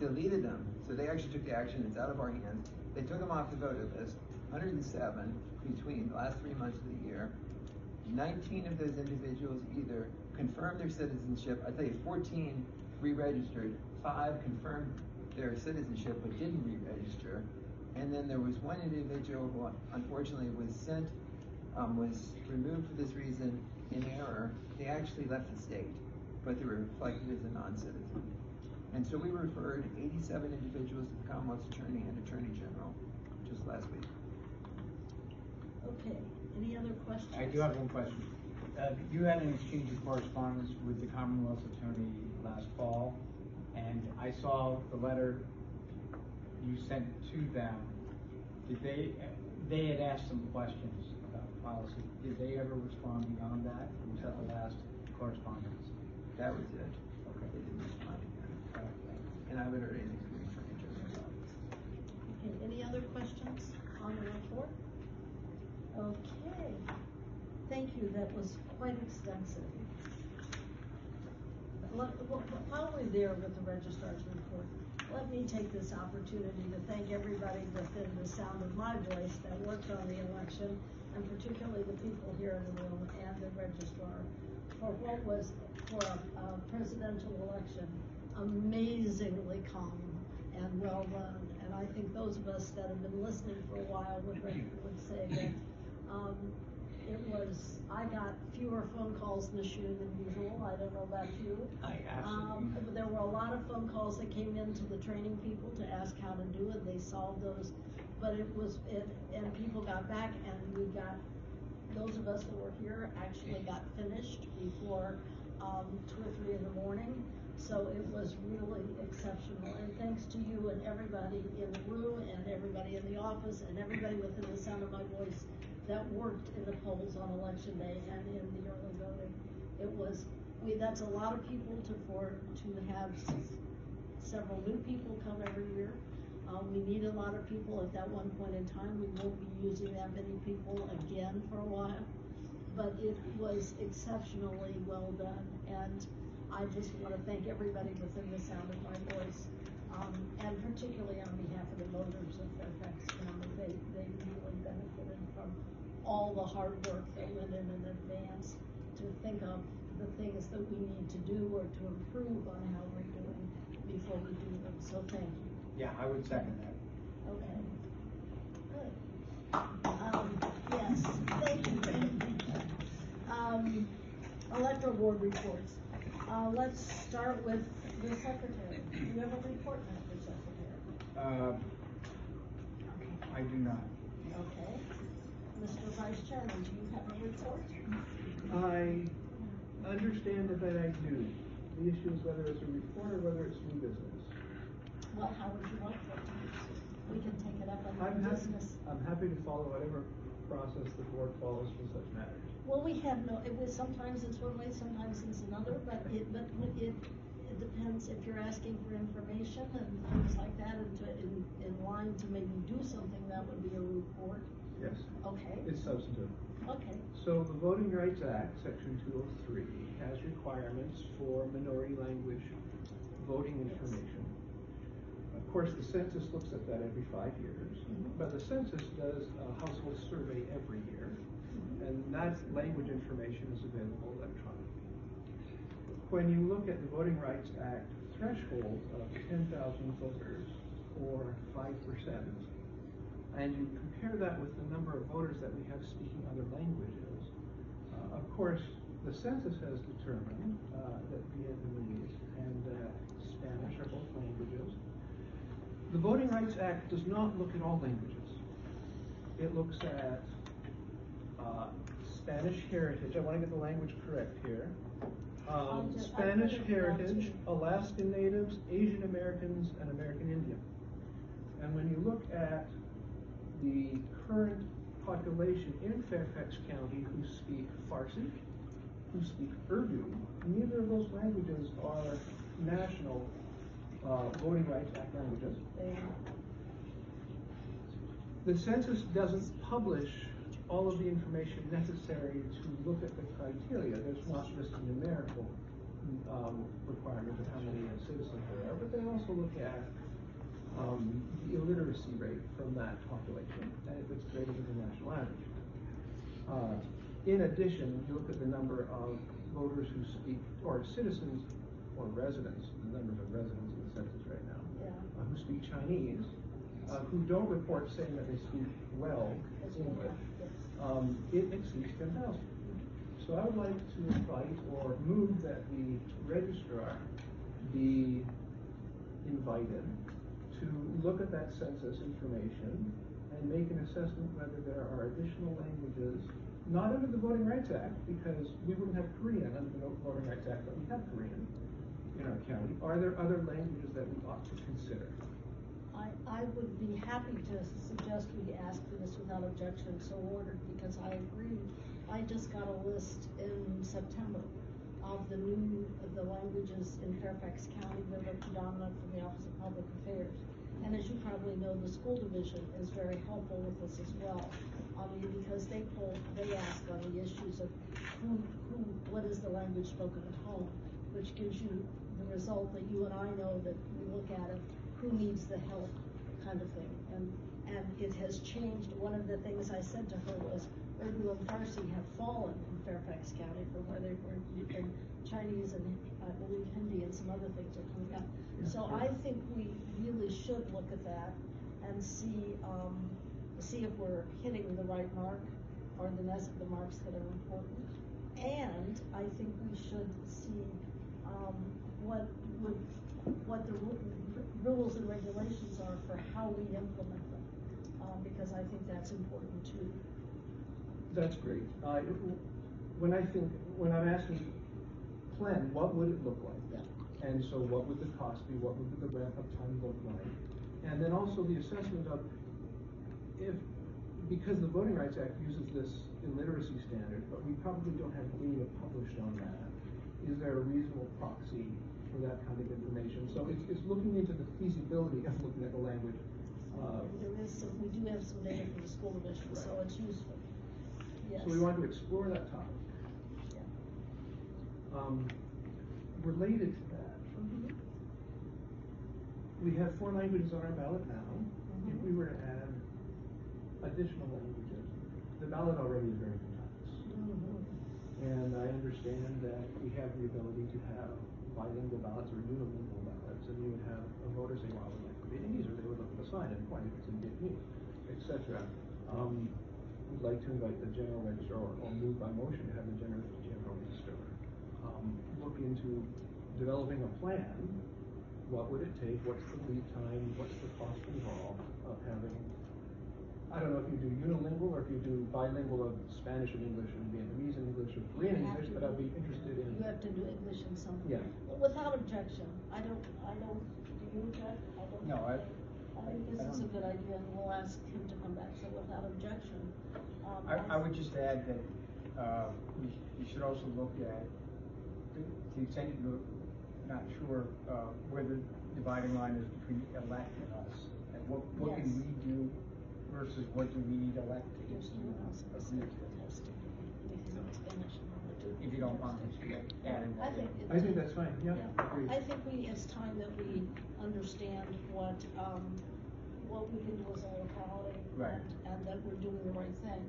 deleted them. So they actually took the action. It's out of our hands. They took them off the voter list, 107 between the last 3 months of the year. 19 of those individuals either confirmed their citizenship. I tell you, 14 re-registered, 5 confirmed their citizenship but didn't re-register. And then there was one individual who unfortunately was removed for this reason in error. They actually left the state, but they were reflected as a non-citizen. And so we referred 87 individuals to the Commonwealth's attorney and Attorney General just last week. Okay, any other questions? I do have one question. You had an exchange of correspondence with the Commonwealth's attorney last fall, and I saw the letter you sent to them. They had asked some questions about policy. Did they ever respond beyond that? Was that the last correspondence? That was it. Okay. They didn't respond again. Okay. And I haven't heard anything from the Attorney General's office. Okay, any other questions on the report? Okay, thank you, that was quite extensive. While we're there with the registrar's report, let me take this opportunity to thank everybody within the sound of my voice that worked on the election, and particularly the people here in the room and the registrar, for what was, for a presidential election, amazingly calm and well run. And I think those of us that have been listening for a while would say that I got fewer phone calls this year than usual. I don't know about you. I absolutely. But there were a lot of phone calls that came in to the training people to ask how to do it. They solved those, but and people got back, and we got, those of us that were here actually got finished before 2 or 3 in the morning. So it was really exceptional, and thanks to you and everybody in the room and everybody in the office and everybody within the sound of my voice that worked in the polls on election day and in the early voting. That's a lot of people to have several new people come every year. We need a lot of people at that one point in time. We won't be using that many people again for a while, but it was exceptionally well done, and I just want to thank everybody within the sound of my voice, and particularly on behalf of the voters of Fairfax County. They really benefited from all the hard work that went in advance to think of the things that we need to do or to improve on how we're doing before we do them. So thank you. Yeah, I would second that. Okay. Good. Yes, thank you, Ben. Electoral board reports. Let's start with the secretary. Do you have a report, Mr. Secretary? I do not. Okay. Mr. Vice Chairman, do you have a report? I understand that I do. The issue is whether it's a report or whether it's new business. Well, how would you like for it to be? We can take it up I'm under happy, business. I'm happy to follow whatever process the board follows for such matters. Well, we have no, it was, sometimes it's one way, sometimes it's another, but it depends if you're asking for information and things like that, and in line to maybe do something, that would be a report. Yes, Okay, it's substantive. okay, So the Voting Rights Act, section 203, has requirements for minority language voting information. Of course, the census looks at that every 5 years, but the census does a household survey every year, and that language information is available electronically. When you look at the Voting Rights Act threshold of 10,000 voters, or 5%, and you compare that with the number of voters that we have speaking other languages, of course, the census has determined that Vietnamese and Spanish are both languages. The Voting Rights Act does not look at all languages. It looks at Spanish heritage. I want to get the language correct here. Spanish heritage, Alaskan Natives, Asian Americans, and American Indian. And when you look at the current population in Fairfax County who speak Farsi, who speak Urdu, neither of those languages are national Voting Rights Act languages. The census doesn't publish all of the information necessary to look at the criteria. There's not just a numerical requirement of how many citizens there are, but they also look at the illiteracy rate from that population, and if it's greater than the national average. In addition, you look at the number of voters who speak, or citizens, or residents, the numbers of residents in the census right now, who speak Chinese, who don't report saying that they speak well English, it exceeds 10,000. So I would like to invite or move that the registrar be invited to look at that census information and make an assessment whether there are additional languages, not under the Voting Rights Act, because we wouldn't have Korean under the Voting Rights Act, but we have Korean in our county. Are there other languages that we ought to consider? I would be happy to suggest we ask for this without objection, so ordered, because I agree. I just got a list in September of the languages in Fairfax County that are predominant from the Office of Public Affairs. And as you probably know, the school division is very helpful with this as well. Because they ask on the issues of what is the language spoken at home, which gives you the result that you and I know that we look at it, who needs the help kind of thing. And it has changed. One of the things I said to her was Urdu and Farsi have fallen in Fairfax County from where they were, and Chinese and I believe Hindi and some other things are coming up. Yeah, so sure. I think we really should look at that and see if we're hitting the right mark or the marks that are important. And I think we should see what the rules and regulations are for how we implement them, because I think that's important too. That's great. When I'm asking plan, what would it look like? Yeah. And so what would the cost be? What would the ramp up time look like? And then also the assessment of because the Voting Rights Act uses this illiteracy standard, but we probably don't have data published on that. Is there a reasonable proxy for that kind of information? So it's looking into the feasibility of looking at the language. We do have some data from the school division, right. So it's useful. Yes. So we want to explore that topic. Yeah. Related to that, we have 4 languages on our ballot now. If we were to add additional languages, the ballot already is very complex. And I understand that we have the ability to have bilingual ballots or unilingual ballots, and you would have a voter say, well, I would like Vietnamese, or they would look at the sign and point if it's in Vietnamese, etc. We'd like to invite the general registrar, or move by motion to have the general registrar look into developing a plan. What would it take? What's the lead time? What's the cost involved of having, I don't know if you do unilingual or if you do bilingual of Spanish and English and Vietnamese and English or Korean and English, but I'd be interested in. You have to do English and something. Yeah. Without objection. I don't agree with that? don't No, I think this is a don't- good idea, and we'll ask him to come back, so without objection. I would just add that, you should also look at, to the extent you're not sure, where the dividing line is between elect and us. And what can Yes. we do versus what do we need elected There's to no one else in the agree state to? that has to be anything in Spanish in order to. If you don't mind, adding I that think in. it- I think that's fine, yeah, agreed. I think it's time that we understand what we can do as a locality. Right. And that we're doing the right thing.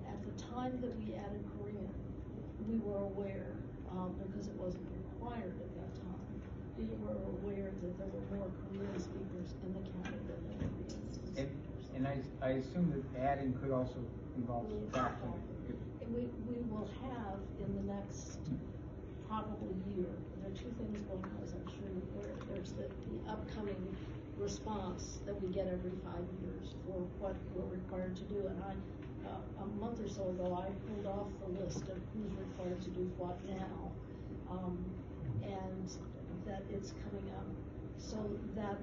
At the time that we added Korean, we were aware, because it wasn't required at that time, we were aware that there were more Korean speakers in the county than there would be in And I assume that adding could also involve subtracting. And we will have in the next probably year, there are two things going on, as I'm sure you're aware. There's the upcoming response that we get every 5 years for what we're required to do. And a month or so ago, I pulled off the list of who's required to do what now. And that it's coming up. So that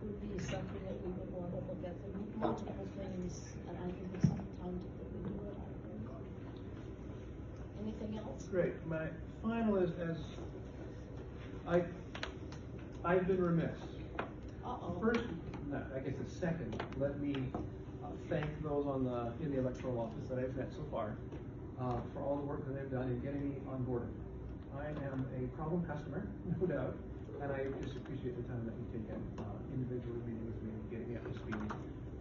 would be something that we would want to look at, the multiple things, and I think it's time that we do it. Anything else? Great, my final is, as I've been remiss. Uh-oh. First, no, I guess the second, let me thank those in the electoral office that I've met so far, for all the work that they've done in getting me on board. I am a problem customer, no doubt, and I just appreciate the time that you've taken, individually meeting with me, getting me up to speed,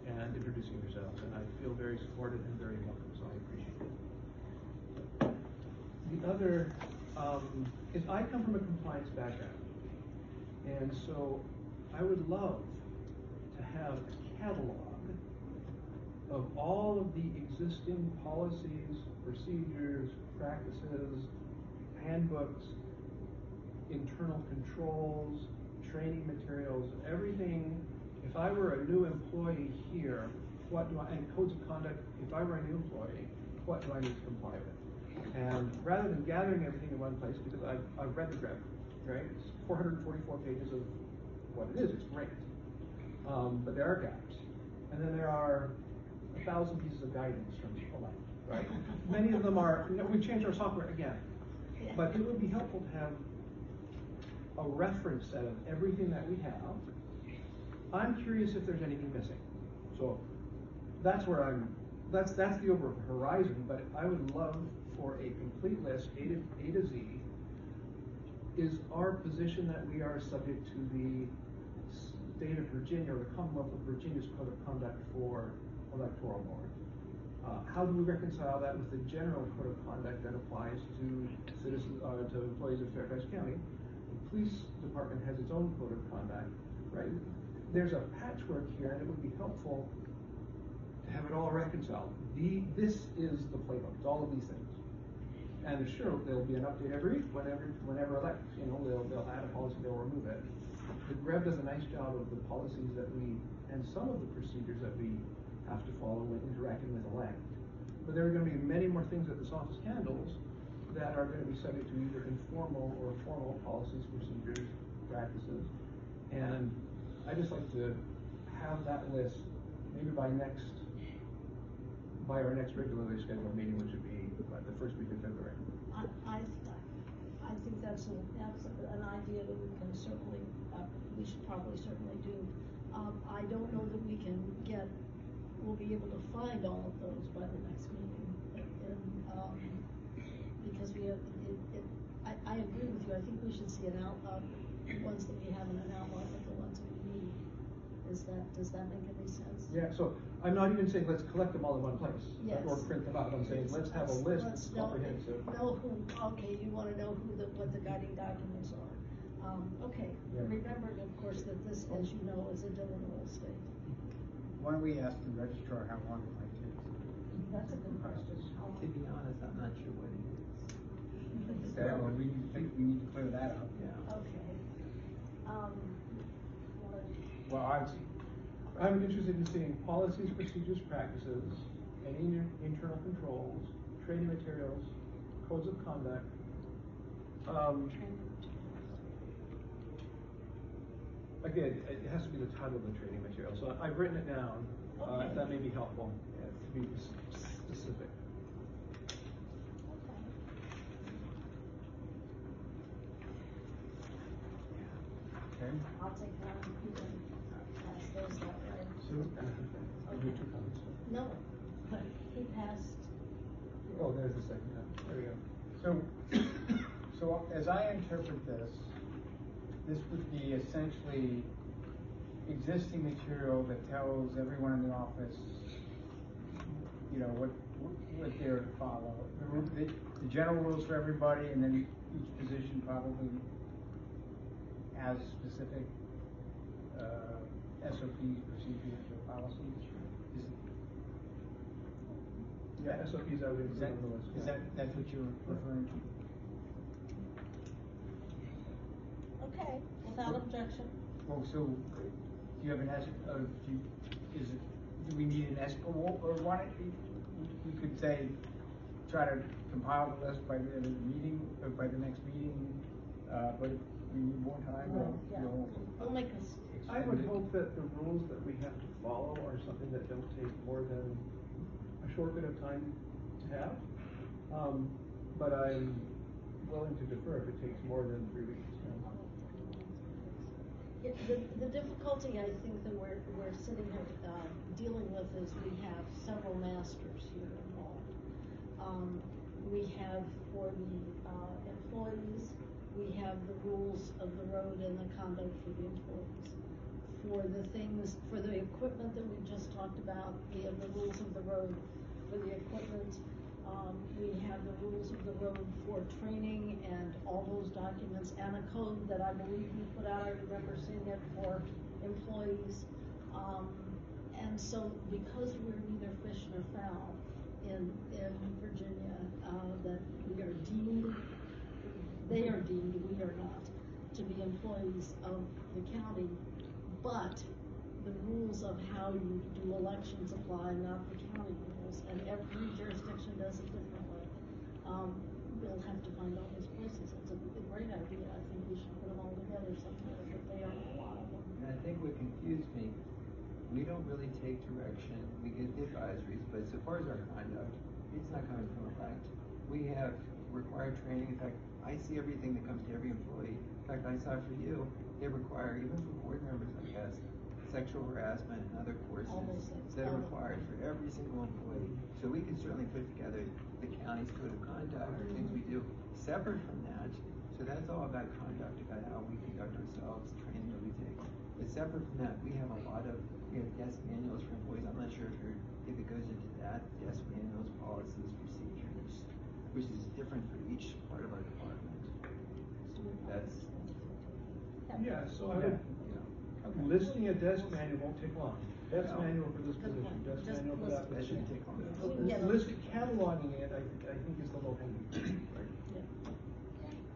and introducing yourselves, and I feel very supported and very welcome, so I appreciate it. The other, is I come from a compliance background, and so I would love to have a catalog of all of the existing policies, procedures, practices, handbooks, internal controls, training materials, everything. If I were a new employee here, and codes of conduct, if I were a new employee, what do I need to comply with? And rather than gathering everything in one place, because I've read the grant, right? It's 444 pages of what it is, it's great. But there are gaps. And then there are 1,000 pieces of guidance from Elect, right? Many of them are, we've changed our software again. But it would be helpful to have a reference set of everything that we have. I'm curious if there's anything missing. So that's where that's the over horizon, but I would love for a complete list, A to Z. Is our position that we are subject to the state of Virginia, or the Commonwealth of Virginia's Code of Conduct for Electoral Board? How do we reconcile that with the general code of conduct that applies to citizens, to employees of Fairfax County? The police department has its own code of conduct, right? There's a patchwork here, and it would be helpful to have it all reconciled. This is the playbook, it's all of these things. And sure, there'll be an update every week, whenever elect, they'll add a policy, they'll remove it. The GREV does a nice job of the policies that and some of the procedures that we have to follow when interacting with elect. But there are going to be many more things that this office handles that are going to be subject to either informal or formal policies, procedures, practices. And I just like to have that list maybe by our next regularly scheduled meeting, which would be the first week of February. I think that's an idea that we can certainly, we should probably certainly do. I don't know that we'll be able to find all of those by the next meeting. Because I agree with you, I think we should see the ones that we have in an outline of the ones that we need. Does that make any sense? Yeah, so I'm not even saying let's collect them all in one place, Yes. or print them out. I'm saying let's have a list that's comprehensive. Okay, you wanna know what the guiding documents are. Okay, Yeah. remember, of course, that this, as you know, is a Delaware state. Why don't we ask the registrar how long it might take? That's a good question. To be honest, I'm not sure what it is. Okay, well, we need to clear that up. Yeah. Okay. Well, I'm interested in seeing policies, procedures, practices, any internal controls, training materials, codes of conduct. again, it has to be the title of the training material, so I've written it down, Okay. if that may be helpful, to be specific. Okay. I'll take one, you can pass those that way. So, Okay. No, but he passed. oh, there's the second time, there we go. So as I interpret this, this would be essentially existing material that tells everyone in the office, you know, what they're to follow. The general rules for everybody, and then each position probably has specific SOPs, procedures, or policies. Yeah, SOPs I would include on the list. Is yeah. that's what you're referring to? Okay, without objection. Well, so, do you have an do we need an estimate, or why don't we could say, try to compile the list by the end of the meeting, or by the next meeting, but if we need more time, Yeah, we'll we'll make us, I would extend it. hope that the rules that we have to follow are something that don't take more than a short bit of time to have. But I'm willing to defer if it takes more than 3 weeks. yeah, the difficulty I think that we're sitting here, dealing with is we have several masters here involved. We have for the, employees, we have the rules of the road and the conduct for the employees. For the things, for the equipment that we just talked about, we have the rules of the road for the equipment. We have the rules of the road for training and all those documents, and a code that I believe you put out, I remember seeing it for employees. And so because we're neither fish nor fowl in Virginia, that we are deemed, they are deemed, we are not, to be employees of the county, but the rules of how you do elections apply, not the county rules, and every jurisdiction does it differently. We'll have to find all those places. It's a great idea. I think we should put them all together somewhere, but they are a lot of them. And I think what confused me, we don't really take direction, we get the advisories, but so far as our conduct, it's not coming from effect. We have required training, in fact, I see everything that comes to every employee. In fact, I saw for you, they require, even for board members like us, sexual harassment and other courses All those things. that are required for every single employee. So we can certainly put together the county's code of conduct, or things we do separate from that. So that's all about conduct, about how we conduct ourselves, training that we take. But separate from that, we have desk manuals for employees. I'm not sure if it goes into that, desk manuals, policies, procedures, which is different for each part of our department. That's, Yeah, so I would, listing a desk manual won't take long. Desk No. manual for this Good position, point. desk Just manual for list that that position. shouldn't take long. We can get them. List cataloging it, I think is the low hanging fruit, right?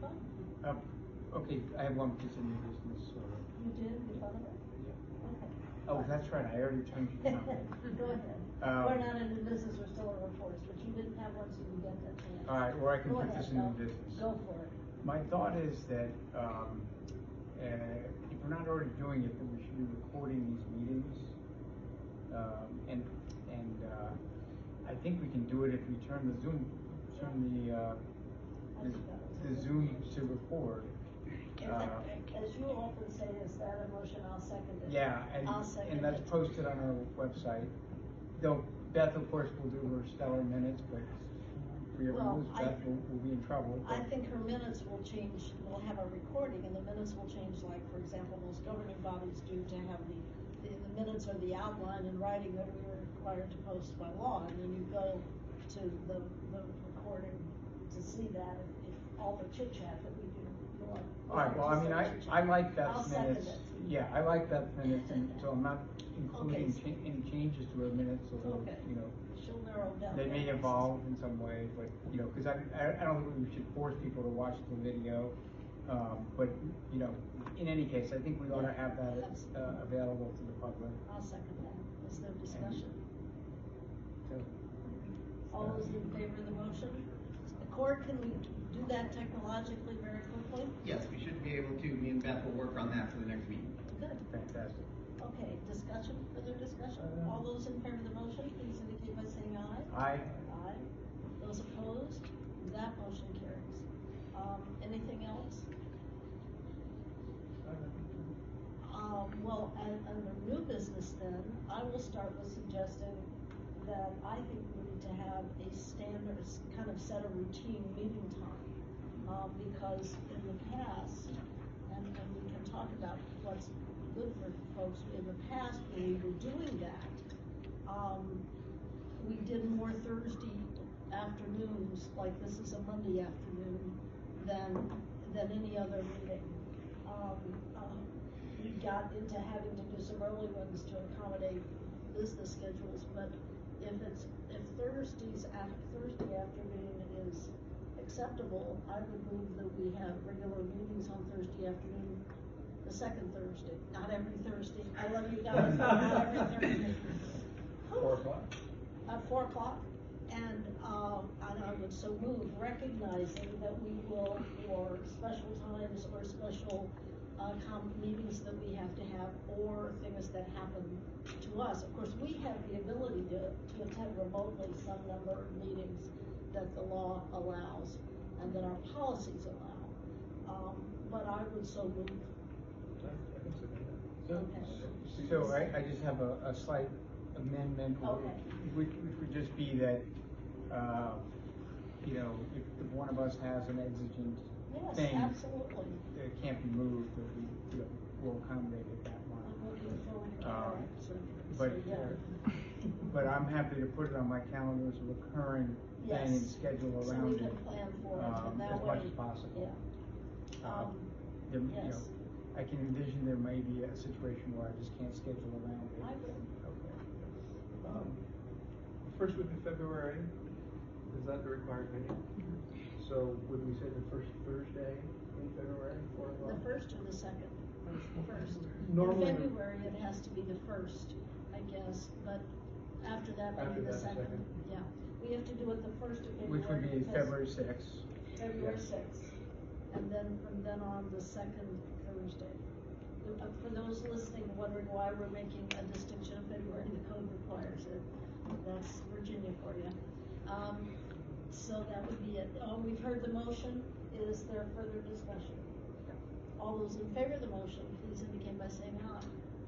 Fine. Okay, I have one piece of new business, so. You did, you thought of it? Okay. Oh, that's right, I already turned you down. Go ahead. We're not in new business, we're still in reports, but you didn't have one, so you get that chance. All right, or I can Go put ahead, this in new Bill. business. Go for it. My thought is that, if we're not already doing it, then we should be recording these meetings. I think we can do it if we turn the Zoom to record. As you often say, is that a motion? I'll second it. Yeah, I'll second and that's it. posted on our website. Though Beth, of course, will do her stellar minutes, but if we ever Well, lose Beth, we'll be in trouble. I but- think her minutes will change, we'll have a recording, and the minutes will change, like, for example, most governing bodies do, to have the minutes or the outline in writing that we are required to post by law, and then you go to the recording to see that, if all the chit chat that we do. All right, well, I mean, I like I'll Beth's second minutes. it. Yeah, I like Beth's minutes, and so I'm not including Okay. any changes to her minutes, although, Okay. you know, She'll narrow down. they may the rest. evolve in some way, but, you know, because I don't think we should force people to watch the video. But, you know, in any case, I think we ought to have that available to the public. I'll second that. Is there discussion? So, All those in favor of the motion? Court, can we do that technologically very quickly? Yes, we should be able to, me and Beth will work on that for the next meeting. Good. good. fantastic. Okay, discussion, further discussion? All those in favor of the motion, please indicate by saying aye. Aye. Aye. Those opposed, that motion carries. Anything else? Well, under new business then, I will start with suggesting that I think we need to have a standard, kind of set a routine meeting time. Because in the past, and we can talk about what's good for folks, in the past, when we were doing that, we did more Thursday afternoons, like this is a Monday afternoon, than any other meeting. We got into having to do some early ones to accommodate business schedules, but if Thursday afternoon is acceptable, I would move that we have regular meetings on Thursday afternoon, the second Thursday, not every Thursday. I love you guys, but not every Thursday. 4 o'clock? At 4 o'clock, and I would so move, recognizing that we will, for special times or special meetings that we have to have, or things that happen to us. Of course, we have the ability to attend remotely some number of meetings that the law allows and that our policies allow. But I would so move. I can second that. Okay. So I just have a slight amendment. Okay. Which would just be that, you know, if one of us has an exigent Yes, thing absolutely. that can't be moved, that we, you know, will accommodate it that I'm one. looking forward to that. So But, yeah. but I'm happy to put it on my calendar as a recurring thing and Yes. schedule So around we it. can plan for it, and that As much way- as possible. Yeah. You know, Yes. I can envision there may be a situation where I just can't schedule around it. I would. Okay. First week of February, is that the required meeting? So would we say the first Thursday in February, 4 o'clock? The first or the second? First. Normally- In February, it has to be the first, I guess, but after that, After maybe the that, the second. second. Yeah, we have to do it the first of February. Which would be because February 6th. February Yes. 6th, and then from then on, the second Thursday. For those listening, wondering why we're making a distinction of February, the code requires it. That's Virginia for you. So that would be it. We've heard the motion. Is there further discussion? All those in favor of the motion, please indicate by saying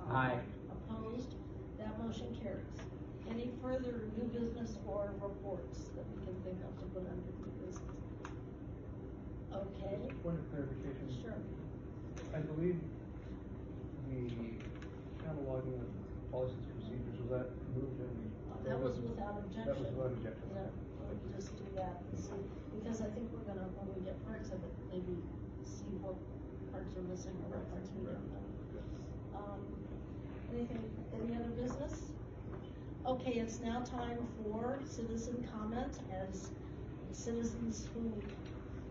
aye. Aye. Opposed? That motion carries. Any further new business or reports that we can think of to put under new business? Okay. Just point of clarification. Sure. I believe the cataloging of policies and procedures, was that moved and? That was without objection. That was without objection. Yeah, we'll just do that and see, because I think we're gonna, when we get parts of it, maybe see what parts are missing or what parts we don't know. Any other business? Okay, it's now time for citizen comment, as citizens who,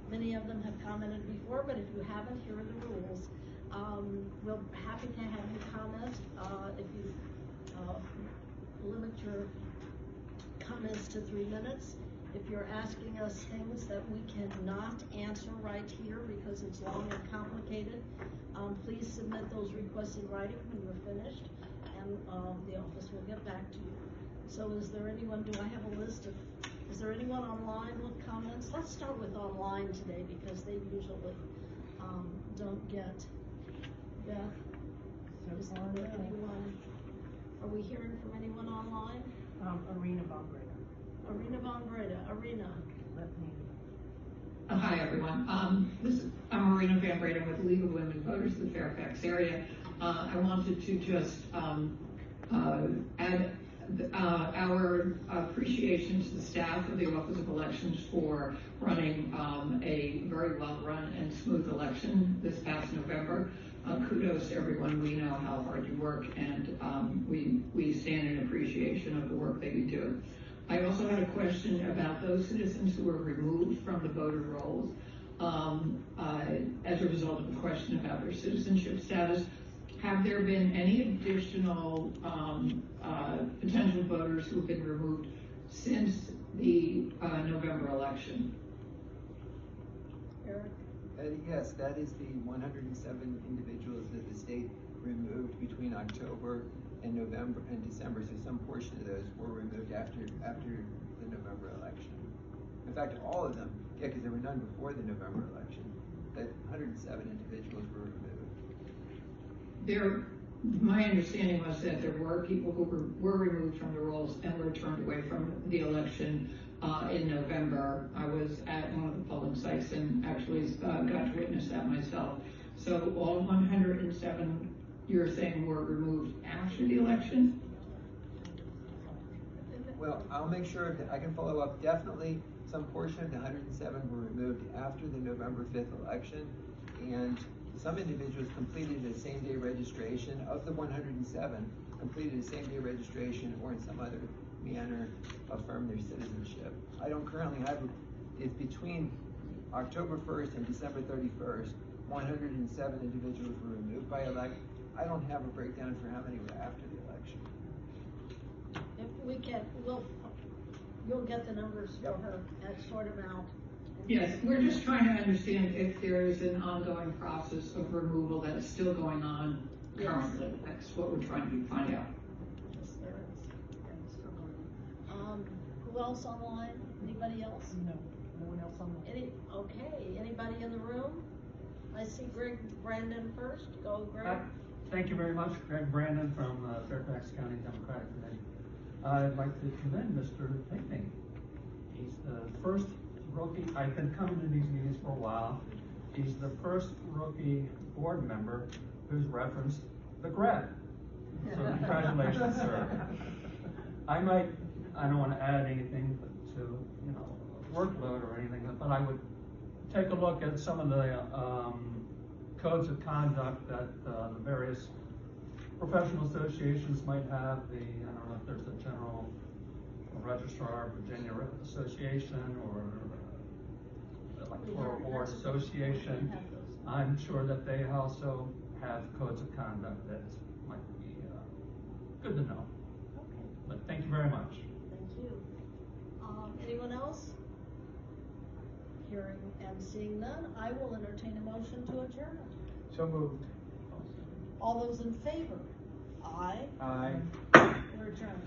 many of them have commented before, but if you haven't, here are the rules. We're happy to have you comment, if you, limit your comments to 3 minutes. If you're asking us things that we cannot answer right here because it's long and complicated, please submit those requests in writing when you're finished, and the office will get back to you. So is there anyone, do I have a list of, is there anyone online with comments? Let's start with online today because they usually don't get. Beth, is there anyone, are we hearing from anyone online? Arena Bongreda. Arena Bongreda, Arena. Hi, everyone. I'm Marina Van Breda with League of Women Voters of the Fairfax area. I wanted to just add our appreciation to the staff of the Office of Elections for running a very well-run and smooth election this past November. Kudos to everyone. We know how hard you work, and we stand in appreciation of the work that you do. I also had a question about those citizens who were removed from the voter rolls as a result of a question about their citizenship status. Have there been any additional potential voters who have been removed since the November election? Eric? Yes, that is the 107 individuals that the state removed between October and November and December, so some portion of those were removed after the November election. In fact, all of them, yeah, because there were none before the November election, that 107 individuals were removed. My understanding was that there were people who were removed from the rolls and were turned away from the election in November. I was at one of the polling sites and actually got to witness that myself. So all 107, you're saying, were removed after the election? Well, I'll make sure that I can follow up. Definitely, some portion of the 107 were removed after the November 5th election, and some individuals completed a same-day registration. Of the 107, completed a same-day registration or in some other manner affirmed their citizenship. I don't currently have, it's between October 1st and December 31st, 107 individuals were removed by elect. I don't have a breakdown for how many were after the election. If we get, you'll get the numbers for her at sort them out. Yes, we're just trying to understand if there is an ongoing process of removal that is still going on currently. That's what we're trying to find out. Yes, there is. There is still going on. Who else online? Anybody else? No one else on the. Okay, anybody in the room? I see Brandon first. Go, Greg. Thank you very much, Greg Brandon from Fairfax County Democratic Committee. I'd like to commend Mr. Pinckney. He's the first rookie, I've been coming to these meetings for a while. He's the first rookie board member who's referenced the GRED. So congratulations, sir. I don't want to add anything to, workload or anything, but I would take a look at some of the codes of conduct that the various professional associations might have. I don't know if there's a general registrar, Virginia Association, or Electoral Board Association. I'm sure that they also have codes of conduct that might be good to know. Okay, But thank you very much. thank you. Anyone else? Hearing and seeing none, I will entertain a motion to adjourn. So moved. All those in favor? Aye. Aye. We're adjourned.